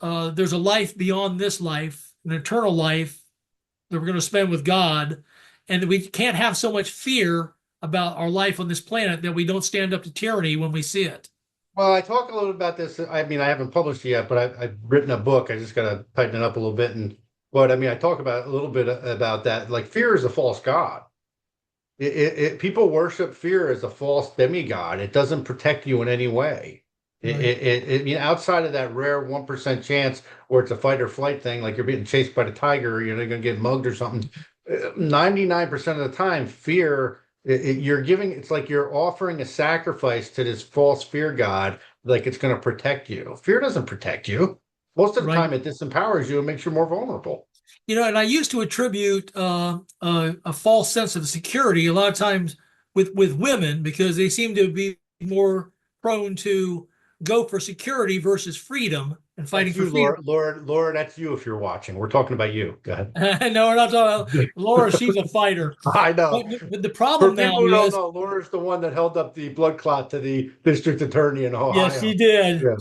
there's a life beyond this life, an eternal life that we're going to spend with God, and that we can't have so much fear about our life on this planet that we don't stand up to tyranny when we see it. Well, I talk a little about this. I mean, I haven't published it yet, but I've written a book. I just got to tighten it up a little bit. And but I mean, I talk about a little bit about that. Like fear is a false god. People worship fear as a false demigod. It doesn't protect you in any way. Right. I mean, outside of that rare 1% chance where it's a fight or flight thing, like you're being chased by the tiger, or you're going to get mugged or something. 99% of the time, fear, you're giving, it's like you're offering a sacrifice to this false fear god, like it's going to protect you. Fear doesn't protect you. Most of the Right. time, it disempowers you and makes you more vulnerable. And I used to attribute a false sense of security a lot of times with women because they seem to be more prone to go for security versus freedom and fighting That's for you, freedom. Laura, that's you if you're watching. We're talking about you. Go ahead. No, we're not talking about Laura. She's a fighter. I But, know. but the For problem now people who don't is, know, Laura's the one that held up the blood clot to the district attorney in yes, she Ohio. did. Yeah.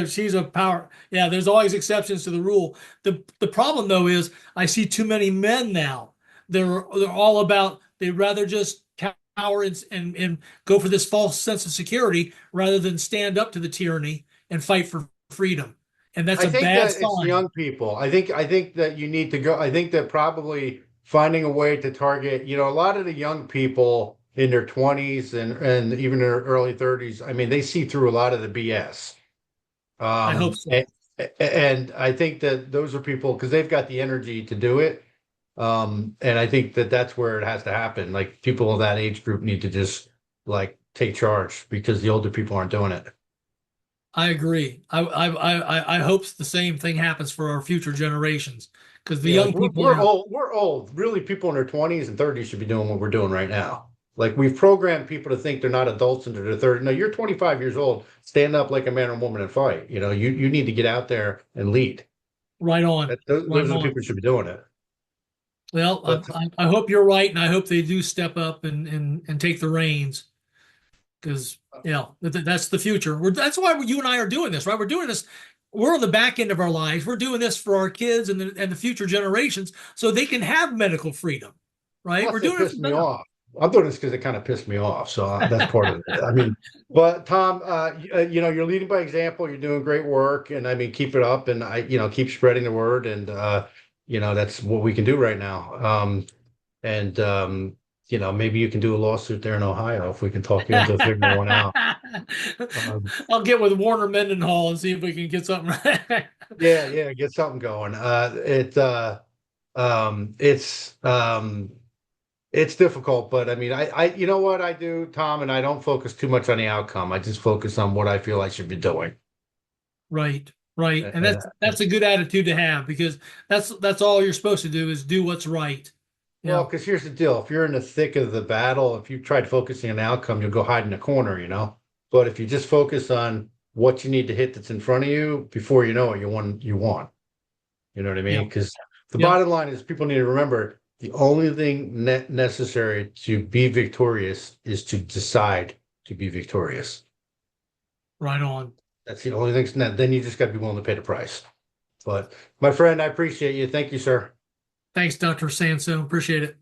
She's a power. Yeah, there's always exceptions to the rule. The problem though is I see too many men now. They're all about they'd rather just cower and go for this false sense of security rather than stand up to the tyranny and fight for freedom. And that's I a think bad that it's sign. young people. I think that you need to go. I think that probably finding a way to target, a lot of the young people in their 20s and even their early 30s, I mean, they see through a lot of the BS. I hope Um, so. and, and I think that those are people because they've got the energy to do it. And I think that that's where it has to happen. Like people of that age group need to just like take charge because the older people aren't doing it. I agree. I hope the same thing happens for our future generations because the Yeah, like young we're people we're are old. We're old. Really, people in their 20s and 30s should be doing what we're doing right now. Like we've programmed people to think they're not adults into their 30s. No, you're 25 years old. Stand up like a man or woman and fight. You need to get out there and lead. right on, right Those are the on. people who should be doing it. Well, But I hope you're right, and I hope they do step up and take the reins because that's the future. That's why you and I are doing this, right? We're doing this. We're on the back end of our lives. We're doing this for our kids and the future generations so they can have medical freedom, right? We're plus, it doing it pissed for me them. off. I'm doing this because it kind of pissed me off. So that's part of it. I mean, but Tom, you're leading by example. You're doing great work, and I mean, keep it up, and keep spreading the word, and that's what we can do right now. And maybe you can do a lawsuit there in Ohio if we can talk you into figuring one out. Um, I'll get with Warner Mendenhall and see if we can get something right. yeah, yeah, get something going. Um, it's um, it's difficult, but I mean, you know what I do, Tom, and I don't focus too much on the outcome. I just focus on what I feel I should be doing. Right, right. And And that's a good attitude to have because that's all you're supposed to do is do what's right. well, Yeah, because here's the deal: if you're in the thick of the battle, if you tried focusing on the outcome, you'll go hide in a corner. But if you just focus on what you need to hit that's in front of you, before you know it, you won. You know what I yeah, mean? Because the yeah. bottom line is people need to remember the only thing necessary to be victorious is to decide to be victorious. Right on. That's the only thing. Then you just got to be willing to pay the price. But my friend, I appreciate you. Thank you, sir. Thanks, Dr. Sansone. Appreciate it.